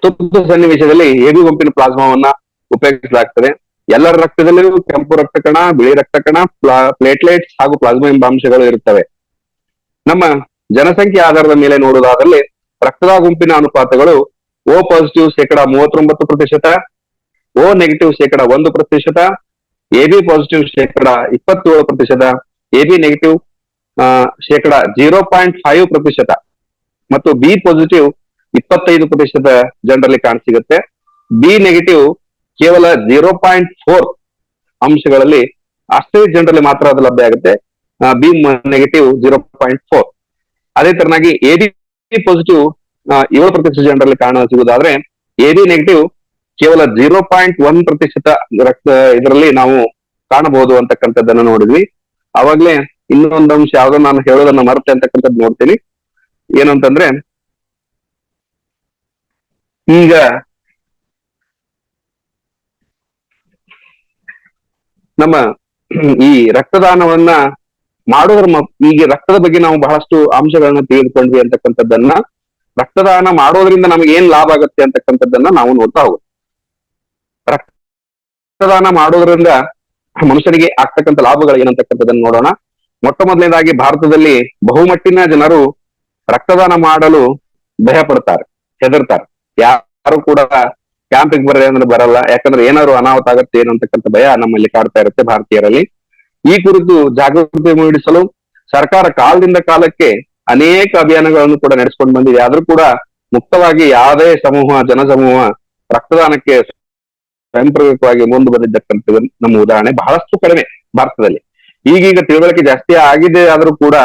ತುರ್ತು ಸನ್ನಿವೇಶದಲ್ಲಿ ಎ ಬಿ ಗುಂಪಿನ ಪ್ಲಾಸ್ಮಾವನ್ನ ಉಪಯೋಗಿಸಲಾಗ್ತದೆ. ಎಲ್ಲರ ರಕ್ತದಲ್ಲಿಯೂ ಕೆಂಪು ರಕ್ತ ಕಣ, ಬಿಳಿ ರಕ್ತ ಕಣ, ಪ್ಲೇಟ್ಲೆಟ್ಸ್ ಹಾಗೂ ಪ್ಲಾಸ್ಮಾ ಎಂಬ ಅಂಶಗಳು ಇರುತ್ತವೆ. ನಮ್ಮ ಜನಸಂಖ್ಯೆ ಆಧಾರದ ಮೇಲೆ ನೋಡುವುದಾದಲ್ಲಿ ರಕ್ತದ ಗುಂಪಿನ ಅನುಪಾತಗಳು O positive 39%, O negative 1%, A B positive 27%, A B negative 0.5% ಮತ್ತು ಬಿ ಪಾಸಿಟಿವ್ 25% ಜನರಲ್ಲಿ ಕಾಣಸಿಗುತ್ತೆ. ಬಿ ನೆಗೆಟಿವ್ ಕೇವಲ 0.4 ಅಂಶಗಳಲ್ಲಿ ಅಷ್ಟೇ ಜನರಲ್ಲಿ ಮಾತ್ರ ಅದು ಲಭ್ಯ ಆಗುತ್ತೆ. B negative 0.4. ಅದೇ ತರನಾಗಿ ಎ ಬಿ ಪಾಸಿಟಿವ್ 7% ಜನರಲ್ಲಿ ಕಾಣ ಸಿಗುವುದಾದ್ರೆ ಎ ಬಿ ನೆಗೆಟಿವ್ ಕೇವಲ 0.1% ರಕ್ತ ಇದರಲ್ಲಿ ನಾವು ಕಾಣಬಹುದು ಅಂತಕ್ಕಂಥದ್ದನ್ನ ನೋಡಿದ್ವಿ. ಅವಾಗ್ಲೇ ಇನ್ನೊಂದು ಅಂಶ ಯಾವ್ದೋ ನಾನು ಹೇಳೋದನ್ನ ಮರೆತೆ ಅಂತಕ್ಕಂಥದ್ದು ನೋಡ್ತೀನಿ. ಏನಂತಂದ್ರೆ, ಈಗ ನಮ್ಮ ಈ ರಕ್ತದಾನವನ್ನ ಮಾಡೋದ್ರ ಈಗ ರಕ್ತದ ಬಗ್ಗೆ ನಾವು ಬಹಳಷ್ಟು ಅಂಶಗಳನ್ನ ತಿಳಿದುಕೊಂಡ್ವಿ ಅಂತಕ್ಕಂಥದ್ದನ್ನ, ರಕ್ತದಾನ ಮಾಡೋದ್ರಿಂದ ನಮ್ಗೆ ಏನ್ ಲಾಭ ಆಗುತ್ತೆ ಅಂತಕ್ಕಂಥದ್ದನ್ನ ನಾವು ನೋಡ್ತಾ ಹೋಗೋದು. ರಕ್ತದಾನ ಮಾಡೋದ್ರಿಂದ ಮನುಷ್ಯನಿಗೆ ಆಗ್ತಕ್ಕಂಥ ಲಾಭಗಳು ಏನಂತಕ್ಕಂಥದ್ದನ್ನ ನೋಡೋಣ. ಮೊಟ್ಟ ಮೊದಲನೇದಾಗಿ ಭಾರತದಲ್ಲಿ ಬಹುಮಟ್ಟಿನ ಜನರು ರಕ್ತದಾನ ಮಾಡಲು ಭಯ ಪಡ್ತಾರೆ, ಹೆದರ್ತಾರೆ. ಯಾರು ಕೂಡ ಕ್ಯಾಂಪಿಗೆ ಬರ್ರಿ ಅಂದ್ರೆ ಬರಲ್ಲ, ಯಾಕಂದ್ರೆ ಏನಾದ್ರು ಅನಾಹುತ ಆಗತ್ತೆ ಏನು ಅಂತಕ್ಕಂಥ ಭಯ ನಮ್ಮಲ್ಲಿ ಕಾಡ್ತಾ ಇರುತ್ತೆ ಭಾರತೀಯರಲ್ಲಿ. ಈ ಕುರಿತು ಜಾಗೃತಿ ಮೂಡಿಸಲು ಸರ್ಕಾರ ಕಾಲದಿಂದ ಕಾಲಕ್ಕೆ ಅನೇಕ ಅಭಿಯಾನಗಳನ್ನು ಕೂಡ ನಡೆಸ್ಕೊಂಡು ಬಂದಿದೆ. ಆದ್ರೂ ಕೂಡ ಮುಕ್ತವಾಗಿ ಯಾವುದೇ ಜನಸಮೂಹ ರಕ್ತದಾನಕ್ಕೆ ಸ್ವಯಂಪ್ರೇರಿತವಾಗಿ ಮುಂದೆ ಬಂದಿದ್ದಕ್ಕಂಥದ್ದು ನಮ್ಮ ಉದಾಹರಣೆ ಬಹಳಷ್ಟು ಕಡಿಮೆ ಭಾರತದಲ್ಲಿ. ಈಗೀಗ ತಿಳುವಳಿಕೆ ಜಾಸ್ತಿ ಆಗಿದೆ, ಆದ್ರೂ ಕೂಡ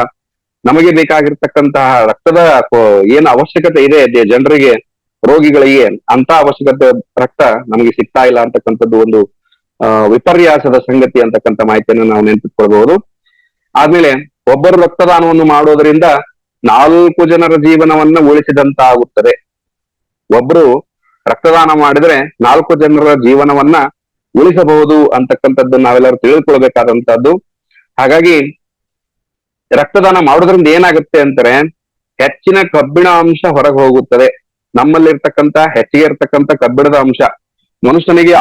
ನಮಗೆ ಬೇಕಾಗಿರ್ತಕ್ಕಂತಹ ರಕ್ತದ ಏನು ಅವಶ್ಯಕತೆ ಇದೆ ಜನರಿಗೆ, ರೋಗಿಗಳಿಗೆ, ಅಂತ ಅವಶ್ಯಕತೆ ರಕ್ತ ನಮಗೆ ಸಿಗ್ತಾ ಇಲ್ಲ ಅಂತಕ್ಕಂಥದ್ದು ಒಂದು ವಿಪರ್ಯಾಸದ ಸಂಗತಿ ಅಂತಕ್ಕಂಥ ಮಾಹಿತಿಯನ್ನು ನಾವು ನೆನಪಿಟ್ಕೊಳ್ಬಹುದು. ಆದ್ಮೇಲೆ ಒಬ್ಬರು ರಕ್ತದಾನವನ್ನು ಮಾಡೋದ್ರಿಂದ 4 ಜನರ ಜೀವನವನ್ನ ಉಳಿಸಿದಂತ ಆಗುತ್ತದೆ. ಒಬ್ರು ರಕ್ತದಾನ ಮಾಡಿದ್ರೆ 4 ಜನರ ಜೀವನವನ್ನ ಉಳಿಸಬಹುದು ಅಂತಕ್ಕಂಥದ್ದು ನಾವೆಲ್ಲರೂ ತಿಳಿದುಕೊಳ್ಬೇಕಾದಂತಹದ್ದು. ಹಾಗಾಗಿ ರಕ್ತದಾನ ಮಾಡೋದ್ರಿಂದ ಏನಾಗುತ್ತೆ ಅಂತಾರೆ, ಹೆಚ್ಚಿನ ಕಬ್ಬಿಣ ಅಂಶ ಹೊರಗೆ ಹೋಗುತ್ತದೆ. ನಮ್ಮಲ್ಲಿರ್ತಕ್ಕಂಥ ಹೆಚ್ಚಿಗೆ ಇರ್ತಕ್ಕಂಥ ಕಬ್ಬಿಣದ ಅಂಶ, ಮನುಷ್ಯನಿಗೆ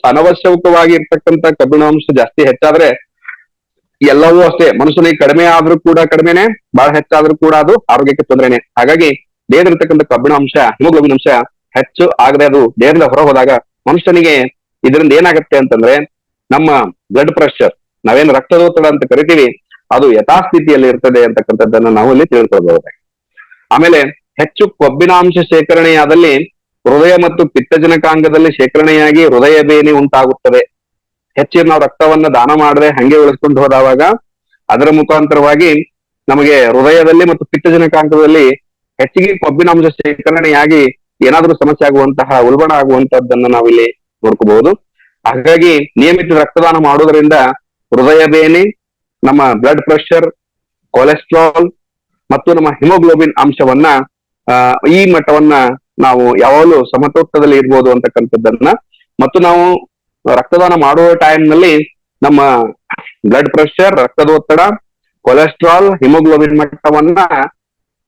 ಅನವಶ್ಯಕವಾಗಿ ಇರ್ತಕ್ಕಂಥ ಕಬ್ಬಿಣ ಅಂಶ ಜಾಸ್ತಿ ಹೆಚ್ಚಾದ್ರೆ ಎಲ್ಲವೂ ಅಷ್ಟೇ, ಮನುಷ್ಯನಿಗೆ ಕಡಿಮೆ ಆದ್ರೂ ಕೂಡ ಕಡಿಮೆನೆ, ಬಹಳ ಹೆಚ್ಚಾದ್ರೂ ಕೂಡ ಅದು ಆರೋಗ್ಯಕ್ಕೆ ತೊಂದರೆನೆ. ಹಾಗಾಗಿ ದೇಹದಲ್ಲಿರ್ತಕ್ಕಂಥ ಕಬ್ಬಿಣ ಅಂಶ, ಹಿಮೋಗ್ಲೋಬಿನ್ ಅಂಶ ಹೆಚ್ಚು ಆಗದೆ ಅದು ದೇಹದಿಂದ ಹೊರ ಹೋದಾಗ ಮನುಷ್ಯನಿಗೆ ಇದರಿಂದ ಏನಾಗುತ್ತೆ ಅಂತಂದ್ರೆ, ನಮ್ಮ ಬ್ಲಡ್ ಪ್ರೆಷರ್, ನಾವೇನು ರಕ್ತದೊತ್ತಡ ಅಂತ ಕರಿತೀವಿ, ಅದು ಯಥಾಸ್ಥಿತಿಯಲ್ಲಿ ಇರ್ತದೆ ಅಂತಕ್ಕಂಥದ್ದನ್ನ ನಾವು ಇಲ್ಲಿ ತಿಳ್ಕೊಳ್ಬಹುದು. ಆಮೇಲೆ ಹೆಚ್ಚು ಕೊಬ್ಬಿನಾಂಶ ಶೇಖರಣೆಯಾದಲ್ಲಿ ಹೃದಯ ಮತ್ತು ಪಿತ್ತಜನಕಾಂಗದಲ್ಲಿ ಶೇಖರಣೆಯಾಗಿ ಹೃದಯ ಬೇನೆ ಉಂಟಾಗುತ್ತದೆ. ಹೆಚ್ಚಿನ ನಾವು ರಕ್ತವನ್ನ ದಾನ ಮಾಡದೆ ಹಂಗೆ ಉಳಿಸ್ಕೊಂಡು ಹೋದವಾಗ ಅದರ ಮುಖಾಂತರವಾಗಿ ನಮಗೆ ಹೃದಯದಲ್ಲಿ ಮತ್ತು ಪಿತ್ತಜನಕಾಂಗದಲ್ಲಿ ಹೆಚ್ಚಿಗೆ ಕೊಬ್ಬಿನಾಂಶ ಶೇಖರಣೆಯಾಗಿ ಏನಾದ್ರೂ ಸಮಸ್ಯೆ ಆಗುವಂತಹ ಉಲ್ಬಣ ಆಗುವಂತಹದ್ದನ್ನ ನಾವಿಲ್ಲಿ ನೋಡ್ಕೋಬಹುದು. ಹಾಗಾಗಿ ನಿಯಮಿತ ರಕ್ತದಾನ ಮಾಡೋದ್ರಿಂದ ಹೃದಯ ಬೇನೆ, ನಮ್ಮ ಬ್ಲಡ್ ಪ್ರೆಷರ್, ಕೊಲೆಸ್ಟ್ರಾಲ್ ಮತ್ತು ನಮ್ಮ ಹಿಮೋಗ್ಲೋಬಿನ್ ಅಂಶವನ್ನ ಈ ಮಟ್ಟವನ್ನ ನಾವು ಯಾವಾಗಲೂ ಸಮತೋಲನದಲ್ಲಿ ಇರ್ಬೋದು ಅಂತಕ್ಕಂಥದ್ದನ್ನ, ಮತ್ತು ನಾವು ರಕ್ತದಾನ ಮಾಡುವ ಟೈಮ್ ನಲ್ಲಿ ನಮ್ಮ ಬ್ಲಡ್ ಪ್ರೆಷರ್, ರಕ್ತದ ಒತ್ತಡ, ಕೊಲೆಸ್ಟ್ರಾಲ್, ಹಿಮೋಗ್ಲೋಬಿನ್ ಮಟ್ಟವನ್ನ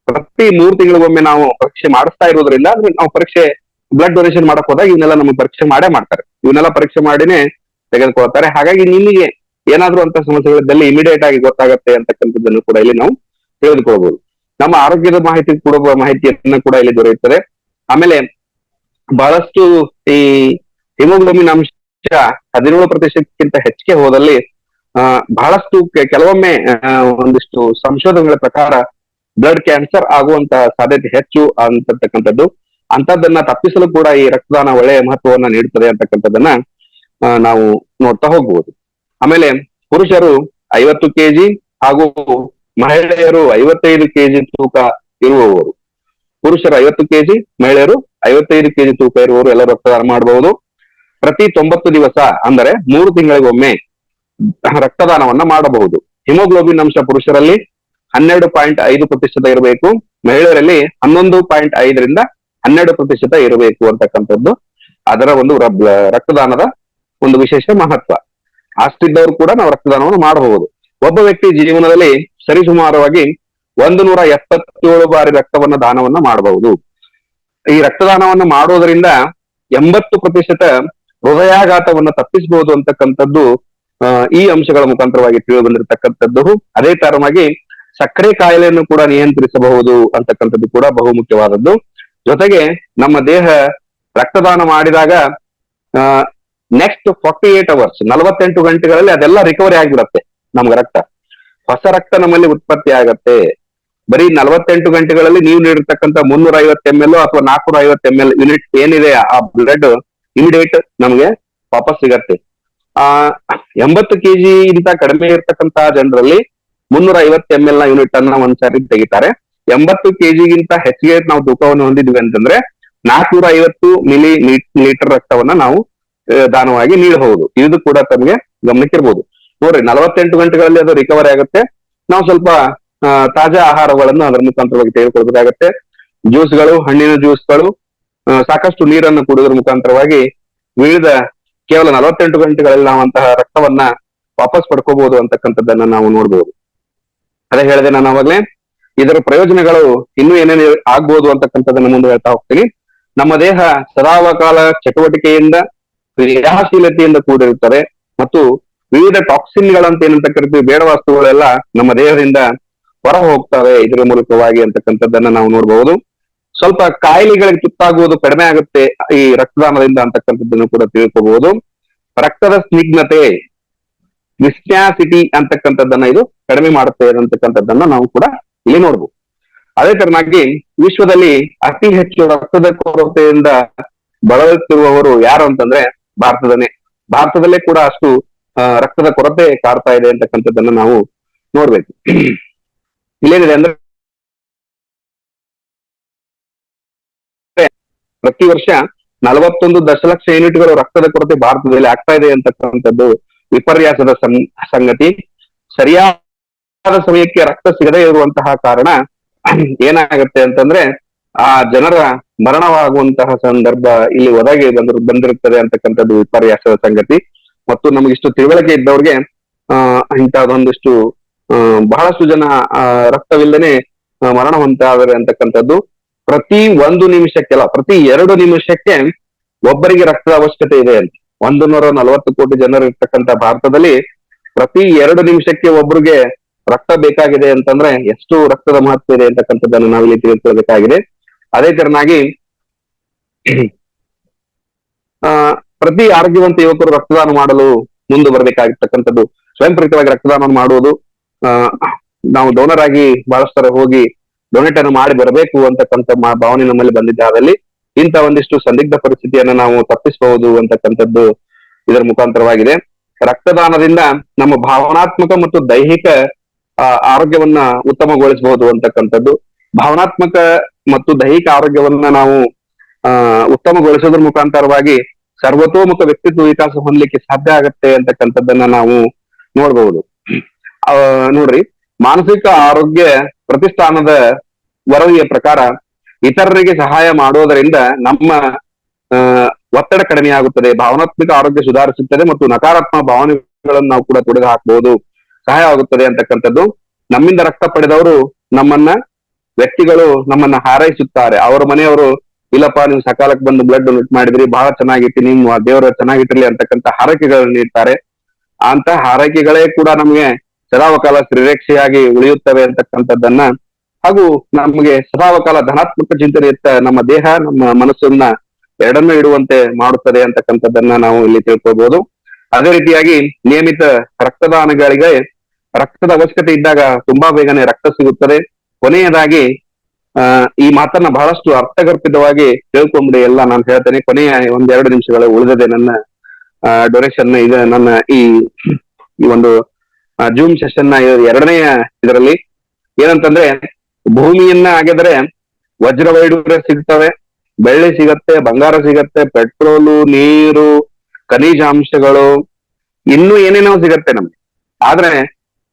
ಪ್ರತಿ 3 ತಿಂಗಳಿಗೊಮ್ಮೆ ನಾವು ಪರೀಕ್ಷೆ ಮಾಡಿಸ್ತಾ ಇರೋದ್ರಿಂದ, ನಾವು ಪರೀಕ್ಷೆ ಬ್ಲಡ್ ಡೊನೇಷನ್ ಮಾಡಕ್ ಹೋದಾಗ ಇವನ್ನೆಲ್ಲ ನಮಗೆ ಪರೀಕ್ಷೆ ಮಾಡೇ ಮಾಡ್ತಾರೆ. ಇವನ್ನೆಲ್ಲ ಪರೀಕ್ಷೆ ಮಾಡಿನೇ ತೆಗೆದುಕೊಳ್ತಾರೆ. ಹಾಗಾಗಿ ನಿಮಗೆ ಏನಾದ್ರೂ ಅಂತ ಸಮಸ್ಯೆಗಳಿದ್ದಲ್ಲಿ ಇಮಿಡಿಯೇಟ್ ಆಗಿ ಗೊತ್ತಾಗತ್ತೆ ಅಂತಕ್ಕಂಥದ್ದನ್ನು ಕೂಡ ಇಲ್ಲಿ ನಾವು ತಿಳಿದುಕೊಳ್ಬಹುದು. ನಮ್ಮ ಆರೋಗ್ಯದ ಮಾಹಿತಿ ಕೊಡುವ ಮಾಹಿತಿಯನ್ನ ಕೂಡ ಇಲ್ಲಿ ದೊರೆಯುತ್ತದೆ. ಆಮೇಲೆ ಬಹಳಷ್ಟು ಈ ಹಿಮೋಗ್ಲೋಬಿನ್ ಅಂಶ 17% ಹೆಚ್ಚಿಗೆ ಹೋದಲ್ಲಿ ಬಹಳಷ್ಟು ಕೆಲವೊಮ್ಮೆ ಒಂದಿಷ್ಟು ಸಂಶೋಧನೆಗಳ ಪ್ರಕಾರ ಬ್ಲಡ್ ಕ್ಯಾನ್ಸರ್ ಆಗುವಂತಹ ಸಾಧ್ಯತೆ ಹೆಚ್ಚು ಅಂತಕ್ಕಂಥದ್ದು. ಅಂತದನ್ನ ತಪ್ಪಿಸಲು ಕೂಡ ಈ ರಕ್ತದಾನ ಒಳ್ಳೆಯ ಮಹತ್ವವನ್ನ ನೀಡುತ್ತದೆ ಅಂತಕ್ಕಂಥದ್ದನ್ನ ನಾವು ನೋಡ್ತಾ ಹೋಗ್ಬಹುದು. ಆಮೇಲೆ ಪುರುಷರು 50 ಕೆಜಿ ಹಾಗೂ ಮಹಿಳೆಯರು 55 ಕೆಜಿ ತೂಕ ಇರುವವರು, ಪುರುಷರು 50 ಕೆಜಿ, ಮಹಿಳೆಯರು 55 ಕೆಜಿ ತೂಕ ಇರುವವರು ಎಲ್ಲ ರಕ್ತದಾನ ಮಾಡಬಹುದು. ಪ್ರತಿ 90 ದಿವಸ ಅಂದರೆ 3 ತಿಂಗಳಿಗೊಮ್ಮೆ ರಕ್ತದಾನವನ್ನ ಮಾಡಬಹುದು. ಹಿಮೋಗ್ಲೋಬಿನ್ ಅಂಶ ಪುರುಷರಲ್ಲಿ 12.5% ಇರಬೇಕು, ಮಹಿಳೆಯರಲ್ಲಿ 11.5 ರಿಂದ 12% ಇರಬೇಕು ಅಂತಕ್ಕಂಥದ್ದು ಅದರ ಒಂದು ರಕ್ತದಾನದ ಒಂದು ವಿಶೇಷ ಮಹತ್ವ. ಅಷ್ಟಿದ್ದವರು ಕೂಡ ನಾವು ರಕ್ತದಾನವನ್ನು ಮಾಡಬಹುದು. ಒಬ್ಬ ವ್ಯಕ್ತಿ ಜೀವನದಲ್ಲಿ ಸರಿಸುಮಾರವಾಗಿ 177 ಬಾರಿ ರಕ್ತವನ್ನ ದಾನವನ್ನ ಮಾಡಬಹುದು. ಈ ರಕ್ತದಾನವನ್ನ ಮಾಡೋದ್ರಿಂದ 80% ಹೃದಯಾಘಾತವನ್ನ ತಪ್ಪಿಸಬಹುದು ಅಂತಕ್ಕಂಥದ್ದು ಈ ಅಂಶಗಳ ಮುಖಾಂತರವಾಗಿ ತಿಳಿದು ಬಂದಿರತಕ್ಕಂಥದ್ದು. ಅದೇ ತರವಾಗಿ ಸಕ್ಕರೆ ಕಾಯಿಲೆಯನ್ನು ಕೂಡ ನಿಯಂತ್ರಿಸಬಹುದು ಅಂತಕ್ಕಂಥದ್ದು ಕೂಡ ಬಹುಮುಖ್ಯವಾದದ್ದು. ಜೊತೆಗೆ ನಮ್ಮ ದೇಹ ರಕ್ತದಾನ ಮಾಡಿದಾಗ ನೆಕ್ಸ್ಟ್ 48 ಅವರ್ಸ್ 48 ಗಂಟೆಗಳಲ್ಲಿ ಅದೆಲ್ಲ ರಿಕವರಿ ಆಗಿಬಿಡತ್ತೆ. ನಮ್ಗೆ ರಕ್ತ, ಹೊಸ ರಕ್ತ ನಮ್ಮಲ್ಲಿ ಉತ್ಪತ್ತಿ ಆಗತ್ತೆ. ಬರೀ 48 ಗಂಟೆಗಳಲ್ಲಿ ನೀವು ನೀಡಿರ್ತಕ್ಕಂಥ 350 ml ಅಥವಾ 450 ml ಯೂನಿಟ್ ಏನಿದೆ ಆ ಬ್ಲಡ್ ಇಮಿಡಿಯೇಟ್ ನಮ್ಗೆ ವಾಪಸ್ ಸಿಗತ್ತೆ. 80 ಕೆಜಿ ಇಂತ ಕಡಿಮೆ ಇರ್ತಕ್ಕಂತಹ ಜನರಲ್ಲಿ 350 ml ನ ಯೂನಿಟ್ ಅನ್ನ ಒಂದ್ಸಾರಿ ತೆಗಿತಾರೆ. 80 ಕೆಜಿಗಿಂತ ಹೆಚ್ಚಿಗೆ ನಾವು ತೂಕವನ್ನು ಹೊಂದಿದ್ವಿ ಅಂತಂದ್ರೆ 450 ಮಿಲಿ ಲೀಟರ್ ರಕ್ತವನ್ನ ನಾವು ದಾನವಾಗಿ ನೀಡಬಹುದು. ಇದು ಕೂಡ ತಮಗೆ ಗಮನಕ್ಕಿರ್ಬೋದು. ನೋಡ್ರಿ, 48 ಗಂಟೆಗಳಲ್ಲಿ ಅದು ರಿಕವರಿ ಆಗುತ್ತೆ. ನಾವು ಸ್ವಲ್ಪ ತಾಜಾ ಆಹಾರಗಳನ್ನು ಅದರ ಮುಖಾಂತರವಾಗಿ ತೆಗೆದುಕೊಳ್ಬೇಕಾಗತ್ತೆ. ಜ್ಯೂಸ್ಗಳು, ಹಣ್ಣಿನ ಜ್ಯೂಸ್ಗಳು, ಸಾಕಷ್ಟು ನೀರನ್ನು ಕುಡಿಯೋದ್ರ ಮುಖಾಂತರವಾಗಿ ವಿವಿಧ ಕೇವಲ 48 ಗಂಟೆಗಳಲ್ಲಿ ನಾವು ಅಂತಹ ರಕ್ತವನ್ನ ವಾಪಸ್ ಪಡ್ಕೋಬಹುದು ಅಂತಕ್ಕಂಥದ್ದನ್ನ ನಾವು ನೋಡ್ಬೋದು. ಅದೇ ಹೇಳಿದೆ ನಾನು ಅವಾಗಲೇ. ಇದರ ಪ್ರಯೋಜನಗಳು ಇನ್ನೂ ಏನೇನು ಆಗ್ಬೋದು ಅಂತಕ್ಕಂಥದ್ದನ್ನ ಮುಂದೆ ಹೇಳ್ತಾ ಹೋಗ್ತೀನಿ. ನಮ್ಮ ದೇಹ ಸದಾಕಾಲ ಚಟುವಟಿಕೆಯಿಂದ, ಕ್ರಿಯಾಶೀಲತೆಯಿಂದ ಕೂಡಿರುತ್ತದೆ ಮತ್ತು ವಿವಿಧ ಟಾಕ್ಸಿನ್ಗಳಂತ ಏನಂತ ಕರಿತೀವಿ, ಬೇಡ ವಸ್ತುಗಳೆಲ್ಲ ನಮ್ಮ ದೇಹದಿಂದ ಹೊರ ಹೋಗ್ತವೆ ಇದರ ಮೂಲಕವಾಗಿ ಅಂತಕ್ಕಂಥದ್ದನ್ನ ನಾವು ನೋಡಬಹುದು. ಸ್ವಲ್ಪ ಕಾಯಿಲೆಗಳಿಗೆ ತುತ್ತಾಗುವುದು ಕಡಿಮೆ ಆಗುತ್ತೆ ಈ ರಕ್ತದಾನದಿಂದ ಅಂತಕ್ಕಂಥದ್ದನ್ನು ಕೂಡ ತಿಳ್ಕೋಬಹುದು. ರಕ್ತದ ಸ್ನಿಗ್ಧತೆ, ವಿಸ್ಕ್ಯಾಸಿಟಿ ಅಂತಕ್ಕಂಥದ್ದನ್ನ ಇದು ಕಡಿಮೆ ಮಾಡುತ್ತೆ ಅಂತಕ್ಕಂಥದ್ದನ್ನ ನಾವು ಕೂಡ ಇಲ್ಲಿ ನೋಡ್ಬೋದು. ಅದೇ ತರನಾಗಿ ವಿಶ್ವದಲ್ಲಿ ಅತಿ ಹೆಚ್ಚು ರಕ್ತದ ಕೊರತೆಯಿಂದ ಬಳಲುತ್ತಿರುವವರು ಯಾರು ಅಂತಂದ್ರೆ ಭಾರತದಲ್ಲೇ ಕೂಡ ಅಷ್ಟು ರಕ್ತದ ಕೊರತೆ ಕಾಡ್ತಾ ಇದೆ ಅಂತಕ್ಕಂಥದ್ದನ್ನ ನಾವು ನೋಡ್ಬೇಕು. ಇಲ್ಲೇನಿದೆ ಅಂದ್ರೆ ಪ್ರತಿ ವರ್ಷ 41 ದಶಲಕ್ಷ ಯೂನಿಟ್ಗಳು ರಕ್ತದ ಕೊರತೆ ಭಾರತದಲ್ಲಿ ಆಗ್ತಾ ಇದೆ ಅಂತಕ್ಕಂಥದ್ದು ವಿಪರ್ಯಾಸದ ಸಂಗತಿ. ಸರಿಯಾದ ಸಮಯಕ್ಕೆ ರಕ್ತ ಸಿಗದೇ ಇರುವಂತಹ ಕಾರಣ ಏನಾಗುತ್ತೆ ಅಂತಂದ್ರೆ ಆ ಜನರ ಮರಣವಾಗುವಂತಹ ಸಂದರ್ಭ ಇಲ್ಲಿ ಒದಗಿ ಬಂದಿರುತ್ತದೆ ಅಂತಕ್ಕಂಥದ್ದು ವಿಪರ್ಯಾಸದ ಸಂಗತಿ. ಮತ್ತು ನಮಗಿಷ್ಟು ತಿಳುವಳಿಕೆ ಇದ್ದವ್ರಿಗೆ ಇಂತಹದೊಂದಿಷ್ಟು ಬಹಳಷ್ಟು ಜನ ರಕ್ತವಿಲ್ಲದೆ ಮರಣ ಹೊಂದಾದರೆ ಅಂತಕ್ಕಂಥದ್ದು. ಪ್ರತಿ 1 ನಿಮಿಷಕ್ಕೆಲ್ಲ, ಪ್ರತಿ 2 ನಿಮಿಷಕ್ಕೆ ಒಬ್ಬರಿಗೆ ರಕ್ತದ ಅವಶ್ಯಕತೆ ಇದೆ ಅಂತ. 140 ಕೋಟಿ ಜನರು ಇರ್ತಕ್ಕಂಥ ಭಾರತದಲ್ಲಿ ಪ್ರತಿ 2 ನಿಮಿಷಕ್ಕೆ ಒಬ್ಬರಿಗೆ ರಕ್ತ ಬೇಕಾಗಿದೆ ಅಂತಂದ್ರೆ ಎಷ್ಟು ರಕ್ತದ ಮಹತ್ವ ಇದೆ ಅಂತಕ್ಕಂಥದ್ದನ್ನು ನಾವಿಲ್ಲಿ ತಿಳಿದುಕೊಳ್ಬೇಕಾಗಿದೆ. ಅದೇ ತರನಾಗಿ ಪ್ರತಿ ಆರೋಗ್ಯವಂತ ಯುವಕರು ರಕ್ತದಾನ ಮಾಡಲು ಮುಂದೆ ಬರಬೇಕಾಗಿರ್ತಕ್ಕಂಥದ್ದು. ಸ್ವಯಂ ಪ್ರೇರಿತವಾಗಿ ರಕ್ತದಾನ ಮಾಡುವುದು, ನಾವು ಡೋನರ್ ಆಗಿ ಬಹಳಷ್ಟರ ಹೋಗಿ ಡೊನೇಟ್ ಅನ್ನು ಮಾಡಿ ಬರಬೇಕು ಅಂತಕ್ಕಂಥ ಭಾವನೆ ನಮ್ಮಲ್ಲಿ ಬಂದಿದ್ದಾದಲ್ಲಿ ಇಂಥ ಒಂದಿಷ್ಟು ಸಂದಿಗ್ಧ ಪರಿಸ್ಥಿತಿಯನ್ನ ನಾವು ತಪ್ಪಿಸಬಹುದು ಅಂತಕ್ಕಂಥದ್ದು ಇದರ ಮುಖಾಂತರವಾಗಿದೆ. ರಕ್ತದಾನದಿಂದ ನಮ್ಮ ಭಾವನಾತ್ಮಕ ಮತ್ತು ದೈಹಿಕ ಆರೋಗ್ಯವನ್ನ ಉತ್ತಮಗೊಳಿಸಬಹುದು ಅಂತಕ್ಕಂಥದ್ದು. ಭಾವನಾತ್ಮಕ ಮತ್ತು ದೈಹಿಕ ಆರೋಗ್ಯವನ್ನ ನಾವು ಉತ್ತಮಗೊಳಿಸೋದ್ರ ಮುಖಾಂತರವಾಗಿ ಸರ್ವತೋಮುಖ ವ್ಯಕ್ತಿತ್ವ ವಿಕಾಸ ಹೊಂದಲಿಕ್ಕೆ ಸಾಧ್ಯ ಆಗತ್ತೆ ಅಂತಕ್ಕಂಥದ್ದನ್ನ ನಾವು ನೋಡಬಹುದು. ನೋಡ್ರಿ, ಮಾನಸಿಕ ಆರೋಗ್ಯ ಪ್ರತಿಷ್ಠಾನದ ವರದಿಯ ಪ್ರಕಾರ ಇತರರಿಗೆ ಸಹಾಯ ಮಾಡೋದರಿಂದ ನಮ್ಮ ಒತ್ತಡ ಕಡಿಮೆ ಆಗುತ್ತದೆ, ಭಾವನಾತ್ಮಕ ಆರೋಗ್ಯ ಸುಧಾರಿಸುತ್ತದೆ ಮತ್ತು ನಕಾರಾತ್ಮಕ ಭಾವನೆಗಳನ್ನು ನಾವು ಕೂಡ ತೊಡೆದು ಹಾಕಬಹುದು, ಸಹಾಯ ಆಗುತ್ತದೆ ಅಂತಕ್ಕಂಥದ್ದು. ನಮ್ಮಿಂದ ರಕ್ತ ಪಡೆದವರು ವ್ಯಕ್ತಿಗಳು ನಮ್ಮನ್ನ ಹಾರೈಸುತ್ತಾರೆ. ಅವರ ಮನೆಯವರು ಇಲ್ಲಪ್ಪ ನೀವು ಸಕಾಲಕ್ಕೆ ಬಂದು ಬ್ಲಡ್ ಡೊನೇಟ್ ಮಾಡಿದ್ರಿ, ಬಹಳ ಚೆನ್ನಾಗಿತ್ತು, ನಿಮ್ಮ ದೇವರು ಚೆನ್ನಾಗಿಟ್ಟಿರ್ಲಿ ಅಂತಕ್ಕಂಥ ಹಾರೈಕೆಗಳನ್ನು ನೀಡ್ತಾರೆ. ಅಂತ ಹಾರೈಕೆಗಳೇ ಕೂಡ ನಮ್ಗೆ ಸದಾವಕಾಲ ಶ್ರೀರೇಕ್ಷೆಯಾಗಿ ಉಳಿಯುತ್ತವೆ ಅಂತಕ್ಕಂಥದ್ದನ್ನ, ಹಾಗೂ ನಮಗೆ ಸದಾವಕಾಲ ಧನಾತ್ಮಕ ಚಿಂತನೆಯತ್ತ ನಮ್ಮ ದೇಹ ನಮ್ಮ ಮನಸ್ಸನ್ನ ಎರಡನ್ನೂ ಇಡುವಂತೆ ಮಾಡುತ್ತದೆ ಅಂತಕ್ಕಂಥದ್ದನ್ನ ನಾವು ಇಲ್ಲಿ ತಿಳ್ಕೊಬಹುದು. ಅದೇ ರೀತಿಯಾಗಿ ನಿಯಮಿತ ರಕ್ತದಾನಗಳಿಗೆ ರಕ್ತದ ಅವಶ್ಯಕತೆ ಇದ್ದಾಗ ತುಂಬಾ ಬೇಗನೆ ರಕ್ತ ಸಿಗುತ್ತದೆ. ಕೊನೆಯದಾಗಿ ಈ ಮಾತನ್ನ ಬಹಳಷ್ಟು ಅರ್ಥಗರ್ಭಿತವಾಗಿ ತಿಳ್ಕೊಂಬಿಡಿ ಎಲ್ಲ ನಾನು ಹೇಳ್ತೇನೆ. ಕೊನೆಯ 1-2 ನಿಮಿಷಗಳ ಉಳಿದದೆ ನನ್ನ ಡೊನೇಷನ್ ಇದೆ. ನನ್ನ ಈ ಒಂದು ಜೂಮ್ ಸೆಷನ್ ನ 2ನೇ ಇದರಲ್ಲಿ ಏನಂತಂದ್ರೆ, ಭೂಮಿಯನ್ನ ಆಗಿದ್ರೆ ವಜ್ರ ವೈಡೂರ್ಯ ಸಿಗ್ತವೆ, ಬೆಳ್ಳಿ ಸಿಗತ್ತೆ, ಬಂಗಾರ ಸಿಗತ್ತೆ, ಪೆಟ್ರೋಲು, ನೀರು, ಖನಿಜಾಂಶಗಳು, ಇನ್ನೂ ಏನೇನೋ ಸಿಗತ್ತೆ ನಮ್ಗೆ. ಆದ್ರೆ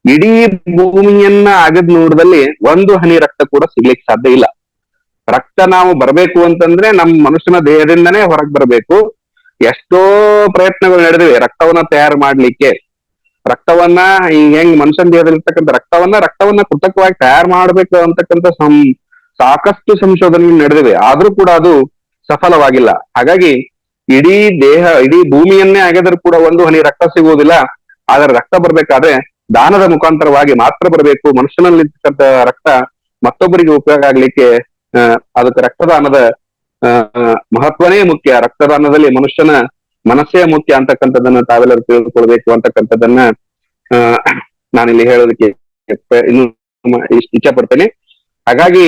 ಇಡೀ ಭೂಮಿಯನ್ನ ಅಗದ್ ನೋಡದಲ್ಲಿ ಒಂದು ಹನಿ ರಕ್ತ ಕೂಡ ಸಿಗ್ಲಿಕ್ಕೆ ಸಾಧ್ಯ ಇಲ್ಲ. ರಕ್ತ ನಾವು ಬರ್ಬೇಕು ಅಂತಂದ್ರೆ ನಮ್ಮ ಮನುಷ್ಯನ ದೇಹದಿಂದನೇ ಹೊರಗೆ ಬರಬೇಕು. ಎಷ್ಟೋ ಪ್ರಯತ್ನಗಳು ನಡೆದಿವೆ ರಕ್ತವನ್ನ ತಯಾರು ಮಾಡ್ಲಿಕ್ಕೆ. ರಕ್ತವನ್ನ ಈ ಹೆಂಗ್ ಮನುಷ್ಯನ ದೇಹದಲ್ಲಿರ್ತಕ್ಕಂಥ ರಕ್ತವನ್ನ ಕೃತಕವಾಗಿ ತಯಾರು ಮಾಡ್ಬೇಕು ಅಂತಕ್ಕಂಥ ಸಾಕಷ್ಟು ಸಂಶೋಧನೆಗಳು ನಡೆದಿವೆ. ಆದ್ರೂ ಕೂಡ ಅದು ಸಫಲವಾಗಿಲ್ಲ. ಹಾಗಾಗಿ ಇಡೀ ಭೂಮಿಯನ್ನೇ ಅಗೆದರೂ ಕೂಡ ಒಂದು ಹನಿ ರಕ್ತ ಸಿಗುವುದಿಲ್ಲ. ಆದ್ರೆ ರಕ್ತ ಬರ್ಬೇಕಾದ್ರೆ ದಾನದ ಮುಖಾಂತರವಾಗಿ ಮಾತ್ರ ಬರಬೇಕು. ಮನುಷ್ಯನಲ್ಲಿರ್ತಕ್ಕಂಥ ರಕ್ತ ಮತ್ತೊಬ್ಬರಿಗೆ ಉಪಯೋಗ ಆಗ್ಲಿಕ್ಕೆ ಅದಕ್ಕೆ ರಕ್ತದಾನದ ಮಹತ್ವನೇ ಮುಖ್ಯ. ರಕ್ತದಾನದಲ್ಲಿ ಮನುಷ್ಯನ ಮನಸ್ಸೇ ಮುಖ್ಯ ಅಂತಕ್ಕಂಥದ್ದನ್ನ ತಾವೆಲ್ಲರೂ ತಿಳ್ಕೊಳ್ಬೇಕು ಅಂತಕ್ಕಂಥದ್ದನ್ನ ನಾನಿಲ್ಲಿ ಹೇಳೋದಕ್ಕೆ ಇನ್ನು ಇಚ್ಛೆ ಪಡ್ತೇನೆ. ಹಾಗಾಗಿ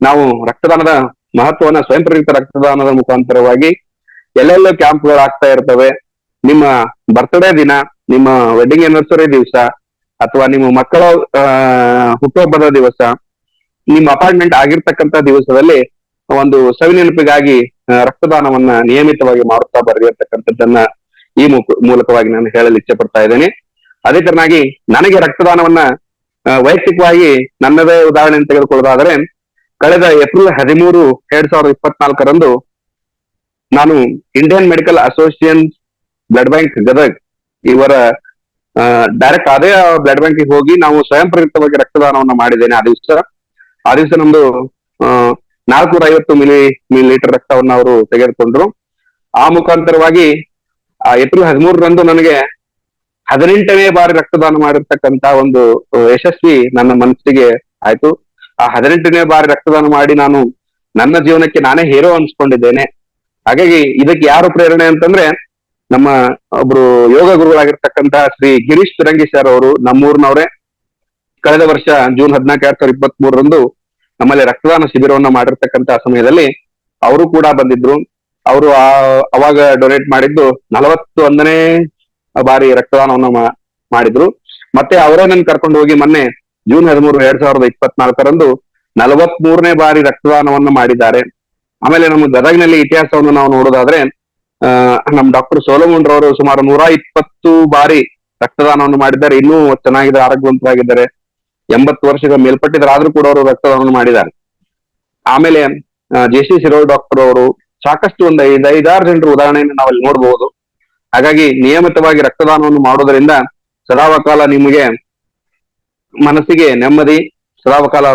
ನಾವು ರಕ್ತದಾನದ ಮಹತ್ವವನ್ನ ಸ್ವಯಂ ಪ್ರೇರಿತ ರಕ್ತದಾನದ ಮುಖಾಂತರವಾಗಿ ಎಲ್ಲೆಲ್ಲೋ ಕ್ಯಾಂಪ್ಗಳು ಆಗ್ತಾ ಇರ್ತವೆ. ನಿಮ್ಮ ಬರ್ತ್ಡೇ ದಿನ, ನಿಮ್ಮ ವೆಡ್ಡಿಂಗ್ ಆನಿವರ್ಸರಿ ದಿವಸ, ಅಥವಾ ನಿಮ್ಮ ಮಕ್ಕಳ ಹುಟ್ಟುಹಬ್ಬದ ದಿವಸ, ನಿಮ್ಮ ಅಪಾಯಿಂಟ್ಮೆಂಟ್ ಆಗಿರ್ತಕ್ಕಂಥ ದಿವಸದಲ್ಲಿ ಒಂದು ಸವಿನೆನಪಿಗಾಗಿ ರಕ್ತದಾನವನ್ನ ನಿಯಮಿತವಾಗಿ ಮಾಡುತ್ತಾ ಬರ್ರಿ ಅಂತಕ್ಕಂಥದ್ದನ್ನ ಈ ಮೂಲಕವಾಗಿ ನಾನು ಹೇಳಲು ಇಚ್ಛೆ ಪಡ್ತಾ ಇದ್ದೇನೆ. ಅದೇ ತರನಾಗಿ ನನಗೆ ರಕ್ತದಾನವನ್ನ ವೈಯಕ್ತಿಕವಾಗಿ ನನ್ನದೇ ಉದಾಹರಣೆ ತೆಗೆದುಕೊಳ್ಳೋದಾದ್ರೆ, ಕಳೆದ ಏಪ್ರಿಲ್ 13, 2024 ನಾನು Indian medical association blood bank Gadag ಇವರ ಡೈರೆಕ್ಟ್ ಅದೇ ಬ್ಲಡ್ ಬ್ಯಾಂಕಿಗೆ ಹೋಗಿ ನಾವು ಸ್ವಯಂ ಪ್ರೇರಿತವಾಗಿ ರಕ್ತದಾನವನ್ನ ಮಾಡಿದ್ದೇನೆ. ಆ ದಿವಸ ನಮ್ದು 450 ಮಿಲಿಲೀಟರ್ ರಕ್ತವನ್ನ ಅವರು ತೆಗೆದುಕೊಂಡ್ರು. ಆ ಮುಖಾಂತರವಾಗಿ ಏಪ್ರಿಲ್ 13 ನನಗೆ 18ನೇ ಬಾರಿ ರಕ್ತದಾನ ಮಾಡಿರ್ತಕ್ಕಂತ ಒಂದು ಯಶಸ್ವಿ ನನ್ನ ಮನಸ್ಸಿಗೆ ಆಯ್ತು. ಆ 18ನೇ ಬಾರಿ ರಕ್ತದಾನ ಮಾಡಿ ನಾನು ನನ್ನ ಜೀವನಕ್ಕೆ ನಾನೇ ಹೀರೋ ಅನ್ಸ್ಕೊಂಡಿದ್ದೇನೆ. ಹಾಗಾಗಿ ಇದಕ್ಕೆ ಯಾರು ಪ್ರೇರಣೆ ಅಂತಂದ್ರೆ, ನಮ್ಮ ಒಬ್ರು ಯೋಗ ಗುರುಗಳಾಗಿರ್ತಕ್ಕಂತಹ ಶ್ರೀ ಗಿರೀಶ್ ಪಿರಂಗಿ ಸರ್ ಅವರು, ನಮ್ಮೂರಿನವರೇ. ಕಳೆದ ವರ್ಷ ಜೂನ್ 14, 2023 ನಮ್ಮಲ್ಲಿ ರಕ್ತದಾನ ಶಿಬಿರವನ್ನ ಮಾಡಿರ್ತಕ್ಕಂತ ಸಮಯದಲ್ಲಿ ಅವರು ಕೂಡ ಬಂದಿದ್ರು. ಅವರು ಅವಾಗ ಡೊನೇಟ್ ಮಾಡಿದ್ದು 41ನೇ ಬಾರಿ ರಕ್ತದಾನವನ್ನ ಮಾಡಿದ್ರು. ಮತ್ತೆ ಅವರೇ ನನ್ ಕರ್ಕೊಂಡು ಹೋಗಿ ಮೊನ್ನೆ ಜೂನ್ 13, 2024 43ನೇ ಬಾರಿ ರಕ್ತದಾನವನ್ನ ಮಾಡಿದ್ದಾರೆ. ಆಮೇಲೆ ನಮ್ಮ ಗದಗ್ನಲ್ಲಿ ಇತಿಹಾಸವನ್ನು ನಾವು ನೋಡೋದಾದ್ರೆ, ನಮ್ ಡಾಕ್ಟರ್ ಸೋಲಮನ್ ರವರು ಸುಮಾರು 120 ಬಾರಿ ರಕ್ತದಾನವನ್ನು ಮಾಡಿದ್ದಾರೆ. ಇನ್ನೂ ಚೆನ್ನಾಗಿದೆ, ಆರೋಗ್ಯವಂತರಾಗಿದ್ದಾರೆ. 80 ವರ್ಷಗಳ ಮೇಲ್ಪಟ್ಟಿದ್ದಾರೆ, ಆದ್ರೂ ಕೂಡ ಅವರು ರಕ್ತದಾನವನ್ನು ಮಾಡಿದ್ದಾರೆ. ಆಮೇಲೆ JC ಶಿರೋಳ್ ಡಾಕ್ಟರ್ ಅವರು, ಸಾಕಷ್ಟು ಒಂದು 5-6 ಜನರ ಉದಾಹರಣೆಯನ್ನು ನಾವಲ್ಲಿ ನೋಡಬಹುದು. ಹಾಗಾಗಿ ನಿಯಮಿತವಾಗಿ ರಕ್ತದಾನವನ್ನು ಮಾಡೋದ್ರಿಂದ ಸದಾವಕಾಲ ನಿಮಗೆ ಮನಸ್ಸಿಗೆ ನೆಮ್ಮದಿ, ಸದಾವಕಾಲ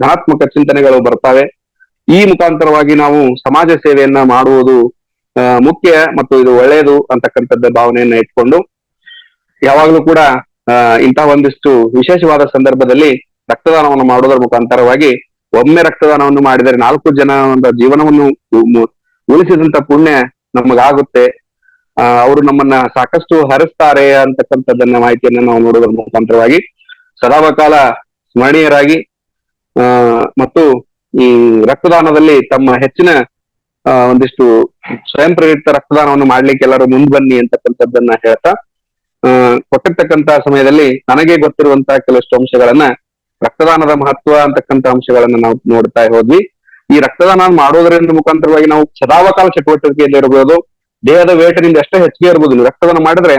ಧನಾತ್ಮಕ ಚಿಂತನೆಗಳು ಬರ್ತವೆ. ಈ ಮುಖಾಂತರವಾಗಿ ನಾವು ಸಮಾಜ ಸೇವೆಯನ್ನ ಮಾಡುವುದು ಮುಖ್ಯ ಮತ್ತು ಇದು ಒಳ್ಳೆಯದು ಅಂತಕ್ಕಂಥದ್ದ ಭಾವನೆಯನ್ನ ಇಟ್ಕೊಂಡು ಯಾವಾಗಲೂ ಕೂಡ ಇಂತಹ ಒಂದಿಷ್ಟು ವಿಶೇಷವಾದ ಸಂದರ್ಭದಲ್ಲಿ ರಕ್ತದಾನವನ್ನು ಮಾಡೋದ್ರ ಮುಖಾಂತರವಾಗಿ, ಒಮ್ಮೆ ರಕ್ತದಾನವನ್ನು ಮಾಡಿದರೆ 4 ಜನರ ಜೀವನವನ್ನು ಉಳಿಸಿದಂತ ಪುಣ್ಯ ನಮಗಾಗುತ್ತೆ. ಅವರು ನಮ್ಮನ್ನ ಸಾಕಷ್ಟು ಹರಿಸ್ತಾರೆ ಅಂತಕ್ಕಂಥದ್ದನ್ನ ಮಾಹಿತಿಯನ್ನ ನಾವು ನೋಡೋದ್ರ ಮುಖಾಂತರವಾಗಿ ಸದಾವಕಾಲ ಸ್ಮರಣೀಯರಾಗಿ ಮತ್ತು ಈ ರಕ್ತದಾನದಲ್ಲಿ ತಮ್ಮ ಹೆಚ್ಚಿನ ಒಂದಿಷ್ಟು ಸ್ವಯಂ ಪ್ರೇರಿತ ರಕ್ತದಾನವನ್ನು ಮಾಡ್ಲಿಕ್ಕೆ ಎಲ್ಲರೂ ಮುಂದ್ ಬನ್ನಿ ಅಂತಕ್ಕಂಥದ್ದನ್ನ ಹೇಳ್ತಾ, ಕೊಟ್ಟಿರ್ತಕ್ಕಂತ ಸಮಯದಲ್ಲಿ ನನಗೆ ಗೊತ್ತಿರುವಂತಹ ಕೆಲವಷ್ಟು ಅಂಶಗಳನ್ನ, ರಕ್ತದಾನದ ಮಹತ್ವ ಅಂತಕ್ಕಂಥ ಅಂಶಗಳನ್ನ ನಾವು ನೋಡ್ತಾ ಹೋದ್ವಿ. ಈ ರಕ್ತದಾನ ಮಾಡೋದ್ರಿಂದ ಮುಖಾಂತರವಾಗಿ ನಾವು ಸದಾವಕಾಲ ಚಟುವಟಿಕೆಯಲ್ಲಿ ಇರಬಹುದು. ದೇಹದ ವೇಟನಿಂದ ಎಷ್ಟೇ ಹೆಚ್ಚಿಗೆ ಇರಬಹುದು. ರಕ್ತದಾನ ಮಾಡಿದ್ರೆ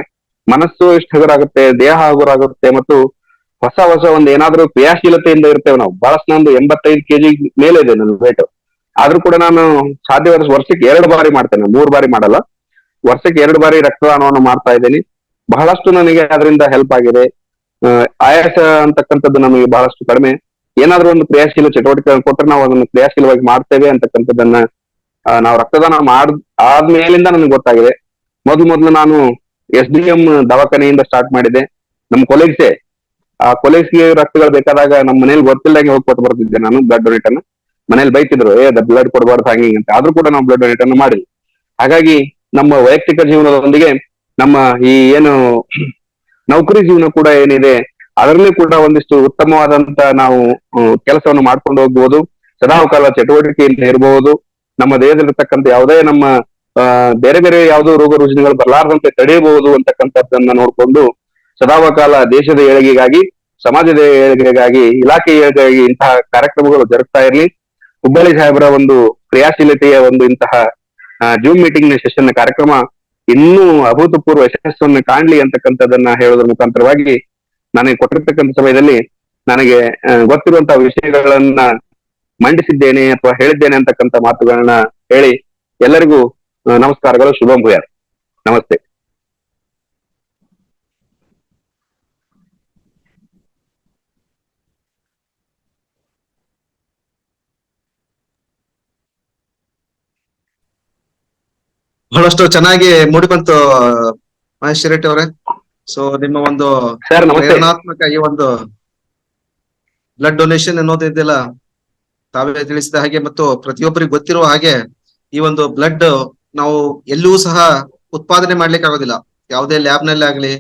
ಮನಸ್ಸು ಎಷ್ಟು ಹಗುರಾಗುತ್ತೆ, ದೇಹ ಹಗುರಾಗುತ್ತೆ ಮತ್ತು ಹೊಸ ಹೊಸ ಒಂದು ಏನಾದ್ರೂ ಕ್ರಿಯಾಶೀಲತೆಯಿಂದ ಇರ್ತೇವೆ ನಾವು. ಬಹಳಷ್ಟು ನಂದು 85 kg ಮೇಲೆ ಇದೆ ನನ್ನ ವೇಟ್. ಆದ್ರೂ ಕೂಡ ನಾನು ಸಾಧ್ಯವಾದ ವರ್ಷಕ್ಕೆ 2 ಬಾರಿ ಮಾಡ್ತೇನೆ, 3 ಬಾರಿ ಮಾಡಲ್ಲ. ವರ್ಷಕ್ಕೆ 2 ಬಾರಿ ರಕ್ತದಾನವನ್ನು ಮಾಡ್ತಾ ಇದ್ದೀನಿ. ಬಹಳಷ್ಟು ನನಗೆ ಅದರಿಂದ ಹೆಲ್ಪ್ ಆಗಿದೆ. ಆಯಾಸ ಅಂತಕ್ಕಂಥದ್ದು ನಮಗೆ ಬಹಳಷ್ಟು ಕಡಿಮೆ. ಏನಾದ್ರೂ ಒಂದು ಕ್ರಿಯಾಶೀಲ ಚಟುವಟಿಕೆ ಕೊಟ್ಟರೆ ನಾವು ಅದನ್ನು ಕ್ರಿಯಾಶೀಲವಾಗಿ ಮಾಡ್ತೇವೆ ಅಂತಕ್ಕಂಥದ್ದನ್ನ ನಾವು ರಕ್ತದಾನ ಆದ್ಮೇಲಿಂದ ನನಗೆ ಗೊತ್ತಾಗಿದೆ. ಮೊದಲು ನಾನು SDM ದವಾಖಾನೆಯಿಂದ ಸ್ಟಾರ್ಟ್ ಮಾಡಿದೆ. ನಮ್ಮ ಕೊಲೀಗ್ಸೇ, ಆ ಕೊಲೀಗ್ಸ್ಗೆ ರಕ್ತಗಳು ಬೇಕಾದಾಗ ನಮ್ಮ ಮನೇಲಿ ಗೊತ್ತಿಲ್ಲದಂಗೆ ಹೋಗಿ ಕೊಟ್ಟು ಬರ್ತಿದ್ದೆ ನಾನು ಬ್ಲಡ್ ಡೊನೇಟ್ ಅನ್ನು. ಮನೇಲಿ ಬೈತಿದ್ರು, ಬ್ಲಡ್ ಕೊಡಬಾರ್ದು ಹಾಗೆ ಹೀಗೆ ಅಂತ. ಆದ್ರೂ ಕೂಡ ನಾವು ಬ್ಲಡ್ ಡೊನೇಟ್ ಅನ್ನು ಮಾಡಿದ್ವಿ. ಹಾಗಾಗಿ ನಮ್ಮ ವೈಯಕ್ತಿಕ ಜೀವನದೊಂದಿಗೆ ನಮ್ಮ ಈ ಏನು ನೌಕರಿ ಜೀವನ ಕೂಡ ಏನಿದೆ ಅದರಲ್ಲಿ ಕೂಡ ಒಂದಿಷ್ಟು ಉತ್ತಮವಾದಂತ ನಾವು ಕೆಲಸವನ್ನು ಮಾಡ್ಕೊಂಡು ಹೋಗ್ಬೋದು. ಸದಾಕಾಲ ಚಟುವಟಿಕೆಯಿಂದ ಇರಬಹುದು. ನಮ್ಮ ದೇಹದಲ್ಲಿರ್ತಕ್ಕಂಥ ಯಾವುದೇ ನಮ್ಮ ಬೇರೆ ಬೇರೆ ಯಾವುದೋ ರೋಗ ರುಜಿನಗಳು ಬರಲಾರದಂತೆ ತಡೆಯಬಹುದು ಅಂತಕ್ಕಂಥದ್ದನ್ನ ನೋಡಿಕೊಂಡು ಸದಾಕಾಲ ದೇಶದ ಏಳಿಗೆಗಾಗಿ, ಸಮಾಜದ ಏಳಿಗೆಗಾಗಿ, ಇಲಾಖೆಯ ಏಳಿಗೆಗಾಗಿ ಇಂತಹ ಕಾರ್ಯಕ್ರಮಗಳು ಜರುಗ್ತಾ ಇರಲಿ. ಹುಬ್ಬಳ್ಳಿ ಸಾಹೇಬರ ಒಂದು ಕ್ರಿಯಾಶೀಲತೆಯ ಒಂದು ಇಂತಹ ಜೂಮ್ ಮೀಟಿಂಗ್ ಸೆಷನ್ ಕಾರ್ಯಕ್ರಮ ಇನ್ನೂ ಅಭೂತಪೂರ್ವ ಯಶಸ್ಸನ್ನು ಕಾಣ್ಲಿ ಅಂತಕ್ಕಂಥದ್ದನ್ನ ಹೇಳೋದ್ರ ಮುಖಾಂತರವಾಗಿ ನನಗೆ ಕೊಟ್ಟಿರ್ತಕ್ಕಂಥ ಸಮಯದಲ್ಲಿ ನನಗೆ ಗೊತ್ತಿರುವಂತಹ ವಿಷಯಗಳನ್ನ ಮಂಡಿಸಿದ್ದೇನೆ ಅಥವಾ ಹೇಳಿದ್ದೇನೆ ಅಂತಕ್ಕಂಥ ಮಾತುಗಳನ್ನ ಹೇಳಿ ಎಲ್ಲರಿಗೂ ನಮಸ್ಕಾರಗಳು, ಶುಭಂ ಭೂಯಾತ್. ನಮಸ್ತೆ. ಬಹಳಷ್ಟು ಚೆನ್ನಾಗಿ ಮೂಡಿಬಂತು ಮಹೇಶ್ ಶಿರಟ್ಟಿ ಅವರೇ. ಸೊ ನಿಮ್ಮ ಒಂದು ಸರ್ ನಮಸ್ತೆ. ಪ್ರೇರಣಾತ್ಮಕ ಈ ಒಂದು ಬ್ಲಡ್ ಡೊನೇಷನ್ ಅನ್ನೋದಿದೆಯಲ್ಲ, ತಾವೇ ತಿಳಿಸಿದ ಹಾಗೆ ಮತ್ತು ಪ್ರತಿಯೊಬ್ಬರಿಗೆ ಗೊತ್ತಿರುವ ಹಾಗೆ ಈ ಒಂದು ಬ್ಲಡ್ ನಾವು ಎಲ್ಲೂ ಸಹ ಉತ್ಪಾದನೆ ಮಾಡ್ಲಿಕ್ಕೆ ಆಗೋದಿಲ್ಲ. ಯಾವುದೇ ಲ್ಯಾಬ್ ನಲ್ಲಿ ಆಗ್ಲಿ,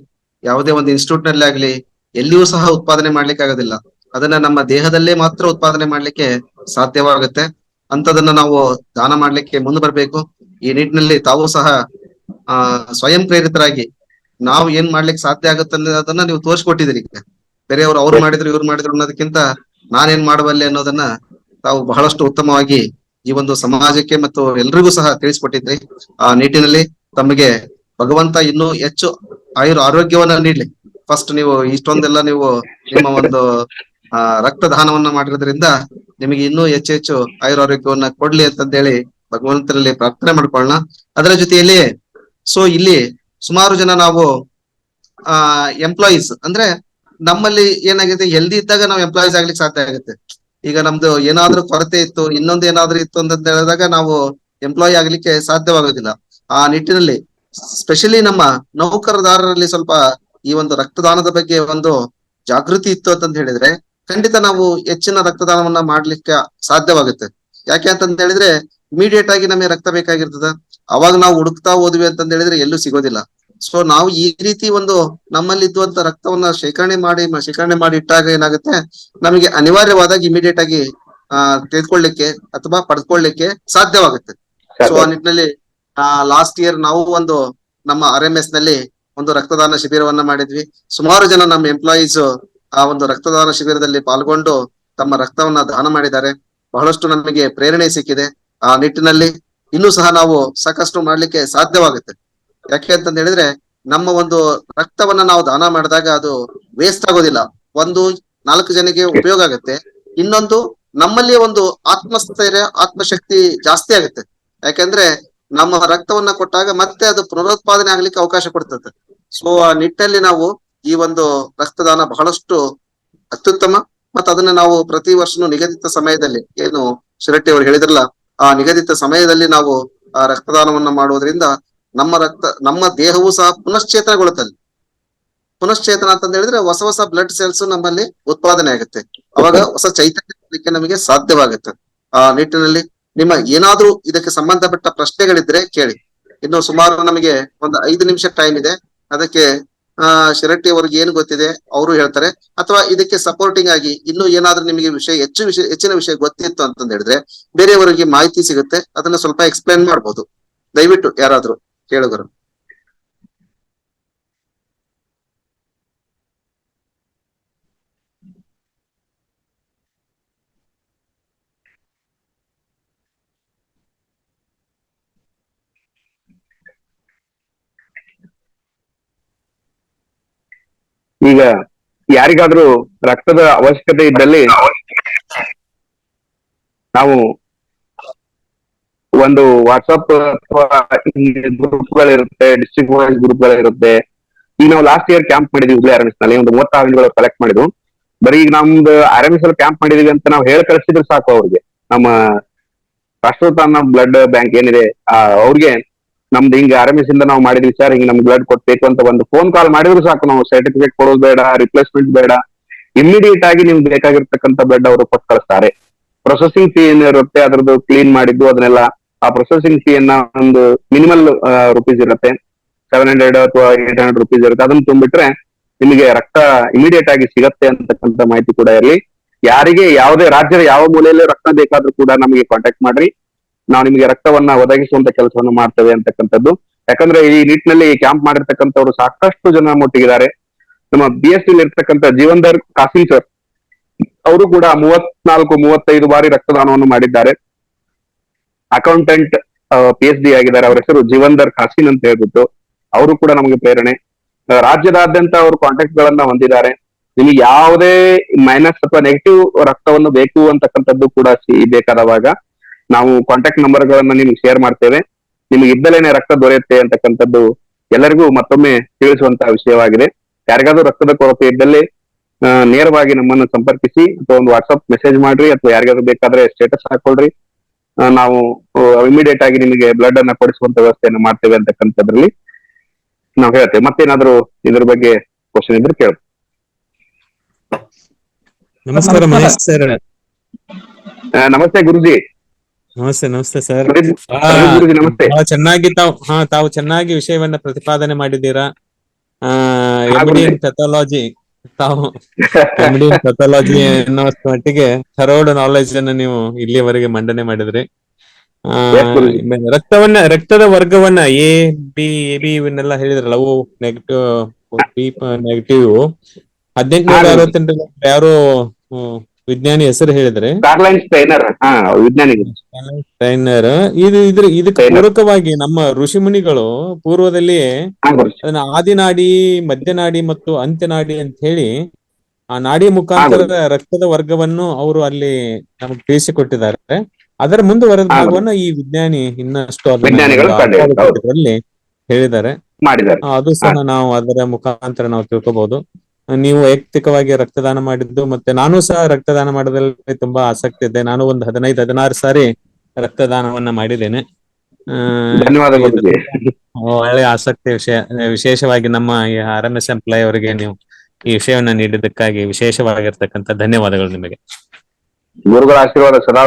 ಯಾವುದೇ ಒಂದು ಇನ್ಸ್ಟಿಟ್ಯೂಟ್ ನಲ್ಲಿ ಆಗ್ಲಿ, ಎಲ್ಲಿಯೂ ಸಹ ಉತ್ಪಾದನೆ ಮಾಡ್ಲಿಕ್ಕೆ ಆಗೋದಿಲ್ಲ. ಅದನ್ನ ನಮ್ಮ ದೇಹದಲ್ಲೇ ಮಾತ್ರ ಉತ್ಪಾದನೆ ಮಾಡ್ಲಿಕ್ಕೆ ಸಾಧ್ಯವಾಗುತ್ತೆ. ಅಂತದನ್ನ ನಾವು ದಾನ ಮಾಡ್ಲಿಕ್ಕೆ ಮುಂದೆ ಬರ್ಬೇಕು. ಈ ನಿಟ್ಟಿನಲ್ಲಿ ತಾವು ಸಹ ಸ್ವಯಂ ಪ್ರೇರಿತರಾಗಿ ನಾವು ಏನ್ ಮಾಡ್ಲಿಕ್ಕೆ ಸಾಧ್ಯ ಆಗುತ್ತೆ ಅನ್ನೋದನ್ನ ನೀವು ತೋರಿಸ್ಕೊಟ್ಟಿದ್ದೀರಿ. ಬೇರೆಯವರು ಅವ್ರು ಮಾಡಿದ್ರು ಇವ್ರು ಮಾಡಿದ್ರು ಅನ್ನೋದಕ್ಕಿಂತ ನಾನೇನ್ ಮಾಡಬಲ್ಲೆ ಅನ್ನೋದನ್ನ ತಾವು ಬಹಳಷ್ಟು ಉತ್ತಮವಾಗಿ ಈ ಒಂದು ಸಮಾಜಕ್ಕೆ ಮತ್ತು ಎಲ್ರಿಗೂ ಸಹ ತಿಳಿಸ್ಕೊಟ್ಟಿದ್ರಿ. ಆ ನಿಟ್ಟಿನಲ್ಲಿ ತಮಗೆ ಭಗವಂತ ಇನ್ನೂ ಹೆಚ್ಚು ಆರೋಗ್ಯವನ್ನ ನೀಡ್ಲಿ. ಫಸ್ಟ್ ನೀವು ಇಷ್ಟೊಂದೆಲ್ಲ ನೀವು ನಿಮ್ಮ ಒಂದು ರಕ್ತದಾನವನ್ನ ಮಾಡಿರೋದ್ರಿಂದ ನಿಮಗೆ ಇನ್ನೂ ಹೆಚ್ಚು ಆರೋಗ್ಯವನ್ನ ಕೊಡ್ಲಿ ಅಂತಂದೇಳಿ ಭಗವಂತರಲ್ಲಿ ಪ್ರಾರ್ಥನೆ ಮಾಡ್ಕೊಳ್ಳೋಣ. ಅದರ ಜೊತೆಯಲ್ಲಿ ಸೊ ಇಲ್ಲಿ ಸುಮಾರು ಜನ ನಾವು ಎಂಪ್ಲಾಯೀಸ್ ಅಂದ್ರೆ ನಮ್ಮಲ್ಲಿ ಏನಾಗಿದೆ, ಹೆಲ್ದಿ ಇದ್ದಾಗ ನಾವು ಎಂಪ್ಲಾಯೀಸ್ ಆಗ್ಲಿಕ್ಕೆ ಸಾಧ್ಯ ಆಗುತ್ತೆ. ಈಗ ನಮ್ದು ಏನಾದ್ರೂ ಕೊರತೆ ಇತ್ತು, ಇನ್ನೊಂದು ಏನಾದ್ರೂ ಇತ್ತು ಅಂತ ಹೇಳಿದಾಗ ನಾವು ಎಂಪ್ಲಾಯಿ ಆಗ್ಲಿಕ್ಕೆ ಸಾಧ್ಯವಾಗೋದಿಲ್ಲ. ಆ ನಿಟ್ಟಿನಲ್ಲಿ ಸ್ಪೆಷಲಿ ನಮ್ಮ ನೌಕರದಾರರಲ್ಲಿ ಸ್ವಲ್ಪ ಈ ಒಂದು ರಕ್ತದಾನದ ಬಗ್ಗೆ ಒಂದು ಜಾಗೃತಿ ಇತ್ತು ಅಂತಂತ ಹೇಳಿದ್ರೆ ಖಂಡಿತ ನಾವು ಹೆಚ್ಚಿನ ರಕ್ತದಾನವನ್ನ ಮಾಡ್ಲಿಕ್ಕೆ ಸಾಧ್ಯವಾಗುತ್ತೆ. ಯಾಕೆ ಅಂತಂತ ಹೇಳಿದ್ರೆ ಇಮಿಡಿಯೇಟ್ ಆಗಿ ನಮಗೆ ರಕ್ತ ಬೇಕಾಗಿರ್ತದ. ಅವಾಗ ನಾವು ಹುಡುಕ್ತಾ ಹೋದ್ವಿ ಅಂತಂದ ಹೇಳಿದ್ರೆ ಎಲ್ಲೂ ಸಿಗೋದಿಲ್ಲ. ಸೊ ನಾವು ಈ ರೀತಿ ಒಂದು ನಮ್ಮಲ್ಲಿ ಇದ್ದಂತ ರಕ್ತವನ್ನ ಶೇಖರಣೆ ಮಾಡಿ ಇಟ್ಟಾಗ ಏನಾಗುತ್ತೆ, ನಮಗೆ ಅನಿವಾರ್ಯವಾದಾಗ ಇಮಿಡಿಯೇಟ್ ಆಗಿ ತೆಗೆದುಕೊಳ್ಳಿಕ್ಕೆ ಅಥವಾ ಪಡೆದುಕೊಳ್ಳಿಕ್ಕೆ ಸಾಧ್ಯವಾಗುತ್ತೆ. ಸೊ ಆ ನಿಟ್ಟಿನಲ್ಲಿ ಲಾಸ್ಟ್ ಇಯರ್ ನಾವು ಒಂದು ನಮ್ಮ RMS ನಲ್ಲಿ ಒಂದು ರಕ್ತದಾನ ಶಿಬಿರವನ್ನ ಮಾಡಿದ್ವಿ. ಸುಮಾರು ಜನ ನಮ್ಮ ಎಂಪ್ಲಾಯೀಸ್ ಆ ಒಂದು ರಕ್ತದಾನ ಶಿಬಿರದಲ್ಲಿ ಪಾಲ್ಗೊಂಡು ತಮ್ಮ ರಕ್ತವನ್ನ ದಾನ ಮಾಡಿದ್ದಾರೆ. ಬಹಳಷ್ಟು ನಮಗೆ ಪ್ರೇರಣೆ ಸಿಕ್ಕಿದೆ. ಆ ನಿಟ್ಟಿನಲ್ಲಿ ಇನ್ನೂ ಸಹ ನಾವು ಸಾಕಷ್ಟು ಮಾಡ್ಲಿಕ್ಕೆ ಸಾಧ್ಯವಾಗುತ್ತೆ. ಯಾಕೆ ಅಂತಂದ ಹೇಳಿದ್ರೆ ನಮ್ಮ ಒಂದು ರಕ್ತವನ್ನ ನಾವು ದಾನ ಮಾಡಿದಾಗ ಅದು ವೇಸ್ಟ್ ಆಗೋದಿಲ್ಲ. ಒಂದು 4 ಜನಕ್ಕೆ ಉಪಯೋಗ ಆಗುತ್ತೆ. ಇನ್ನೊಂದು ನಮ್ಮಲ್ಲಿ ಒಂದು ಆತ್ಮಸ್ಥೈರ್ಯ, ಆತ್ಮಶಕ್ತಿ ಜಾಸ್ತಿ ಆಗುತ್ತೆ. ಯಾಕಂದ್ರೆ ನಮ್ಮ ರಕ್ತವನ್ನ ಕೊಟ್ಟಾಗ ಮತ್ತೆ ಅದು ಪುನರುತ್ಪಾದನೆ ಆಗ್ಲಿಕ್ಕೆ ಅವಕಾಶ ಕೊಡ್ತದೆ. ಸೊ ಆ ನಿಟ್ಟಿನಲ್ಲಿ ನಾವು ಈ ಒಂದು ರಕ್ತದಾನ ಬಹಳಷ್ಟು ಅತ್ಯುತ್ತಮ. ಮತ್ತು ಅದನ್ನ ನಾವು ಪ್ರತಿ ವರ್ಷನೂ ನಿಗದಿತ ಸಮಯದಲ್ಲಿ, ಏನು ಶಿರಟ್ಟಿ ಅವರು ಹೇಳಿದ್ರಲ್ಲ, ಆ ನಿಗದಿತ ಸಮಯದಲ್ಲಿ ನಾವು ಆ ರಕ್ತದಾನವನ್ನ ಮಾಡೋದ್ರಿಂದ ನಮ್ಮ ದೇಹವೂ ಸಹ ಪುನಶ್ಚೇತನಗೊಳ್ಳುತ್ತದೆ. ಪುನಶ್ಚೇತನ ಅಂತ ಹೇಳಿದ್ರೆ ಹೊಸ ಬ್ಲಡ್ ಸೆಲ್ಸ್ ನಮ್ಮಲ್ಲಿ ಉತ್ಪಾದನೆ ಆಗುತ್ತೆ. ಅವಾಗ ಹೊಸ ಚೈತನ್ಯ ನಮಗೆ ಸಾಧ್ಯವಾಗುತ್ತೆ. ಆ ನಿಟ್ಟಿನಲ್ಲಿ ನಿಮ್ಮ ಏನಾದ್ರೂ ಇದಕ್ಕೆ ಸಂಬಂಧಪಟ್ಟ ಪ್ರಶ್ನೆಗಳಿದ್ರೆ ಕೇಳಿ. ಇನ್ನು ಸುಮಾರು ನಮಗೆ ಒಂದು 5 ನಿಮಿಷ ಟೈಮ್ ಇದೆ. ಅದಕ್ಕೆ ಶಿರಟ್ಟಿ ಅವ್ರಿಗೆ ಏನು ಗೊತ್ತಿದೆ ಅವರು ಹೇಳ್ತಾರೆ. ಅಥವಾ ಇದಕ್ಕೆ ಸಪೋರ್ಟಿಂಗ್ ಆಗಿ ಇನ್ನೂ ಏನಾದ್ರೂ ನಿಮಗೆ ಹೆಚ್ಚಿನ ವಿಷಯ ಗೊತ್ತಿತ್ತು ಅಂತಂದ ಹೇಳಿದ್ರೆ ಬೇರೆಯವರಿಗೆ ಮಾಹಿತಿ ಸಿಗುತ್ತೆ. ಅದನ್ನ ಸ್ವಲ್ಪ ಎಕ್ಸ್ಪ್ಲೈನ್ ಮಾಡ್ಬೋದು. ದಯವಿಟ್ಟು ಯಾರಾದ್ರೂ ಕೇಳುಗರು. ಈಗ ಯಾರಿಗಾದ್ರೂ ರಕ್ತದ ಅವಶ್ಯಕತೆ ಇದ್ದಲ್ಲಿ ನಾವು ಒಂದು ವಾಟ್ಸಪ್ ಅಥವಾ ಗ್ರೂಪ್ಗಳಿರುತ್ತೆ, ಡಿಸ್ಟ್ರಿಕ್ಟ್ ವೈಸ್ ಗ್ರೂಪ್ಗಳಿರುತ್ತೆ. ಈಗ ನಾವು ಲಾಸ್ಟ್ ಇಯರ್ ಕ್ಯಾಂಪ್ ಮಾಡಿದ್ವಿ ಹುಬ್ಳಿ ಆರ್ಎಂಎಸ್ ನಲ್ಲಿ, ಒಂದು 30 ಅಂಗಡಿಗಳು ಕಲೆಕ್ಟ್ ಮಾಡಿದ್ವು. ಬರೀ ಈಗ ನಮ್ದು ಆರ್ಎಂಎಸ್ ಅಲ್ಲಿ ಕ್ಯಾಂಪ್ ಮಾಡಿದೀವಿ ಅಂತ ನಾವು ಹೇಳಿ ಕಳಿಸಿದ್ರೆ ಸಾಕು ಅವ್ರಿಗೆ. ನಮ್ಮ ರಾಷ್ಟ್ರೋತ್ಥಾನ ಬ್ಲಡ್ ಬ್ಯಾಂಕ್ ಏನಿದೆ ಅವ್ರಿಗೆ ನಮ್ದು ಹಿಂಗ ಆರ್ಎಂಎಸ್ ಇಂದ ನಾವು ಮಾಡಿದ್ವಿ ಸರ್, ಹಿಂಗ್ ನಮ್ಗೆ ಬ್ಲಡ್ ಕೊಡ್ಬೇಕು ಅಂತ ಒಂದು ಫೋನ್ ಕಾಲ್ ಮಾಡಿದ್ರು ಸಾಕು. ನಾವು ಸರ್ಟಿಫಿಕೇಟ್ ಕೊಡೋದು ಬೇಡ, ರಿಪ್ಲೇಸ್ಮೆಂಟ್ ಬೇಡ, ಇಮಿಡಿಯೇಟ್ ಆಗಿ ನಿಮ್ಗೆ ಬೇಕಾಗಿರ್ತಕ್ಕಂಥ ಬ್ಲಡ್ ಅವರು ಕೊಟ್ಟು ಕಳಿಸ್ತಾರೆ. ಪ್ರೊಸೆಸಿಂಗ್ ಫೀ ಏನಿರುತ್ತೆ ಅದ್ರದ್ದು ಕ್ಲೀನ್ ಮಾಡಿದ್ದು ಅದನ್ನೆಲ್ಲ, ಆ ಪ್ರೊಸೆಸಿಂಗ್ ಫೀ ಅನ್ನ ಒಂದು ಮಿನಿಮಲ್ ರುಪೀಸ್ ಇರುತ್ತೆ, 700 ಅಥವಾ 800 ರುಪೀಸ್ ಇರುತ್ತೆ. ಅದನ್ನ ತುಂಬಿಟ್ರೆ ನಿಮಗೆ ರಕ್ತ ಇಮಿಡಿಯೇಟ್ ಆಗಿ ಸಿಗತ್ತೆ ಅಂತಕ್ಕಂಥ ಮಾಹಿತಿ ಕೂಡ ಇರಲಿ. ಯಾರಿಗೆ ಯಾವುದೇ ರಾಜ್ಯದ ಯಾವ ಮೂಲೆಯಲ್ಲೂ ರಕ್ತ ಬೇಕಾದ್ರೂ ಕೂಡ ನಮಗೆ ಕಾಂಟ್ಯಾಕ್ಟ್ ಮಾಡ್ರಿ, ನಾವು ನಿಮಗೆ ರಕ್ತವನ್ನ ಒದಗಿಸುವಂತ ಕೆಲಸವನ್ನು ಮಾಡ್ತೇವೆ ಅಂತಕ್ಕಂಥದ್ದು. ಯಾಕಂದ್ರೆ ಈ ನಿಟ್ಟಿನಲ್ಲಿ ಕ್ಯಾಂಪ್ ಮಾಡಿರ್ತಕ್ಕಂಥವ್ರು ಸಾಕಷ್ಟು ಜನ ನಮ್ಮೊಟ್ಟಿಗಿದ್ದಾರೆ. ನಮ್ಮ BST ಇರ್ತಕ್ಕಂಥ ಜೀವನ್ಧರ್ ಕಾಸಿಂ ಸರ್ ಅವರು ಕೂಡ 34-35 ಬಾರಿ ರಕ್ತದಾನವನ್ನು ಮಾಡಿದ್ದಾರೆ. ಅಕೌಂಟೆಂಟ್ PhD ಆಗಿದ್ದಾರೆ. ಅವರ ಹೆಸರು ಜೀವನ್ಧರ್ ಖಾಸಿನ್ ಅಂತ ಹೇಳ್ಬಿಟ್ಟು, ಅವರು ಕೂಡ ನಮಗೆ ಪ್ರೇರಣೆ. ರಾಜ್ಯದಾದ್ಯಂತ ಅವರು ಕಾಂಟ್ಯಾಕ್ಟ್ ಗಳನ್ನ ಹೊಂದಿದ್ದಾರೆ. ನಿಮಗೆ ಯಾವುದೇ ಮೈನಸ್ ಅಥವಾ ನೆಗೆಟಿವ್ ರಕ್ತವನ್ನು ಬೇಕು ಅಂತಕ್ಕಂಥದ್ದು ಕೂಡ ಬೇಕಾದವಾಗ ನಾವು ಕಾಂಟ್ಯಾಕ್ಟ್ ನಂಬರ್ ಗಳನ್ನ ನಿಮ್ಗೆ ಶೇರ್ ಮಾಡ್ತೇವೆ. ನಿಮಗೆ ಇದ್ದಲೇನೆ ರಕ್ತ ದೊರೆಯುತ್ತೆ ಅಂತಕ್ಕಂಥದ್ದು ಎಲ್ಲರಿಗೂ ಮತ್ತೊಮ್ಮೆ ತಿಳಿಸುವಂತಹ ವಿಷಯವಾಗಿದೆ. ಯಾರಿಗಾದ್ರೂ ರಕ್ತದ ಕೊರತೆ ಇದ್ದಲ್ಲಿ ನೇರವಾಗಿ ನಮ್ಮನ್ನು ಸಂಪರ್ಕಿಸಿ ಅಥವಾ ಒಂದು ವಾಟ್ಸ್ಆಪ್ ಮೆಸೇಜ್ ಮಾಡ್ರಿ, ಅಥವಾ ಯಾರಿಗಾದ್ರೂ ಬೇಕಾದ್ರೆ ಸ್ಟೇಟಸ್ ಹಾಕೊಳ್ರಿ. ನಾವು ಇಮಿಡಿಯೇಟ್ ಆಗಿ ನಿಮಗೆ ಬ್ಲಡ್ ಅನ್ನ ಕೊಡಿಸುವಂತ ವ್ಯವಸ್ಥೆಯನ್ನು ಮಾಡ್ತೇವೆ ಅಂತಕ್ಕಂಥದ್ರಲ್ಲಿ ನಾವು ಹೇಳ್ತೇವೆ. ಮತ್ತೇನಾದ್ರೂ ಇದ್ರ ಬಗ್ಗೆ ಕ್ವಶನ್ ಇದ್ರೆ ಕೇಳಿ. ನಮಸ್ಕಾರ ಮಹೇಶ್ ಸರ್. ನಮಸ್ತೆ ಗುರುಜಿ. ನಮಸ್ತೆ ಸರ್. ಗುರುಜಿ ನಮಸ್ತೆ. ಚೆನ್ನಾಗಿ ತಾವು ಚೆನ್ನಾಗಿ ವಿಷಯವನ್ನ ಪ್ರತಿಪಾದನೆ ಮಾಡಿದ್ದೀರಾ. ಪೆಥಾಲಜಿ ತಾವು ಪೆಥಾಲಜಿ ಅನ್ನೋ ಮಟ್ಟಿಗೆ ಥರೋಡ್ ನಾಲೆಜ್ ಅನ್ನ ನೀವು ಇಲ್ಲಿಯವರೆಗೆ ಮಂಡನೆ ಮಾಡಿದ್ರಿ. ರಕ್ತದ ವರ್ಗವನ್ನ AB ಇವನ್ನೆಲ್ಲ ಹೇಳಿದ್ರಲ್ಲ, ಅವು ನೆಗೆಟಿವ್ 1868 ಯಾರು ವಿಜ್ಞಾನಿ ಹೆಸರು ಹೇಳಿದ್ರೆ ಕಾರ್ಲೈನ್ ಸ್ಟೈನರ್ ಇದಕ್ಕೆ ಪೂರಕವಾಗಿ ನಮ್ಮ ಋಷಿ ಮುನಿಗಳು ಪೂರ್ವದಲ್ಲಿಯೇ ಅದನ್ನ ಆದಿನಾಡಿ, ಮಧ್ಯನಾಡಿ ಮತ್ತು ಅಂತ್ಯನಾಡಿ ಅಂತ ಹೇಳಿ ಆ ನಾಡಿ ಮುಖಾಂತರ ರಕ್ತದ ವರ್ಗವನ್ನು ಅವರು ಅಲ್ಲಿ ನಮಗೆ ತಿಳಿಸಿಕೊಟ್ಟಿದ್ದಾರೆ. ಅದರ ಮುಂದುವರೆದ ಭಾಗವನ್ನು ಈ ವಿಜ್ಞಾನಿ ಇನ್ನಷ್ಟು ಅದರಲ್ಲಿ ಹೇಳಿದ್ದಾರೆ. ಅದು ಸಹ ನಾವು ಅದರ ಮುಖಾಂತರ ನಾವು ತಿಳ್ಕೋಬಹುದು. ನೀವು ವೈಯಕ್ತಿಕವಾಗಿ ರಕ್ತದಾನ ಮಾಡಿದ್ದು, ಮತ್ತೆ ನಾನು ಸಹ ರಕ್ತದಾನ ಮಾಡೋದ್ರಲ್ಲಿ ತುಂಬಾ ಆಸಕ್ತಿ ಇದೆ. ನಾನು ಒಂದು 15-16 ಸಾರಿ ರಕ್ತದಾನವನ್ನ ಮಾಡಿದ್ದೇನೆ. ಒಳ್ಳೆ ಆಸಕ್ತಿ ವಿಷಯ. ವಿಶೇಷವಾಗಿ ನಮ್ಮ ಈ RMS ಎಂಪ್ಲಾಯ್ ಅವರಿಗೆ ನೀವು ಈ ವಿಷಯವನ್ನ ನೀಡಿದ್ದಕ್ಕಾಗಿ ವಿಶೇಷವಾಗಿರ್ತಕ್ಕಂಥ ಧನ್ಯವಾದಗಳು ನಿಮಗೆ. ಗುರುಗಳ ಆಶೀರ್ವಾದ ಸದಾ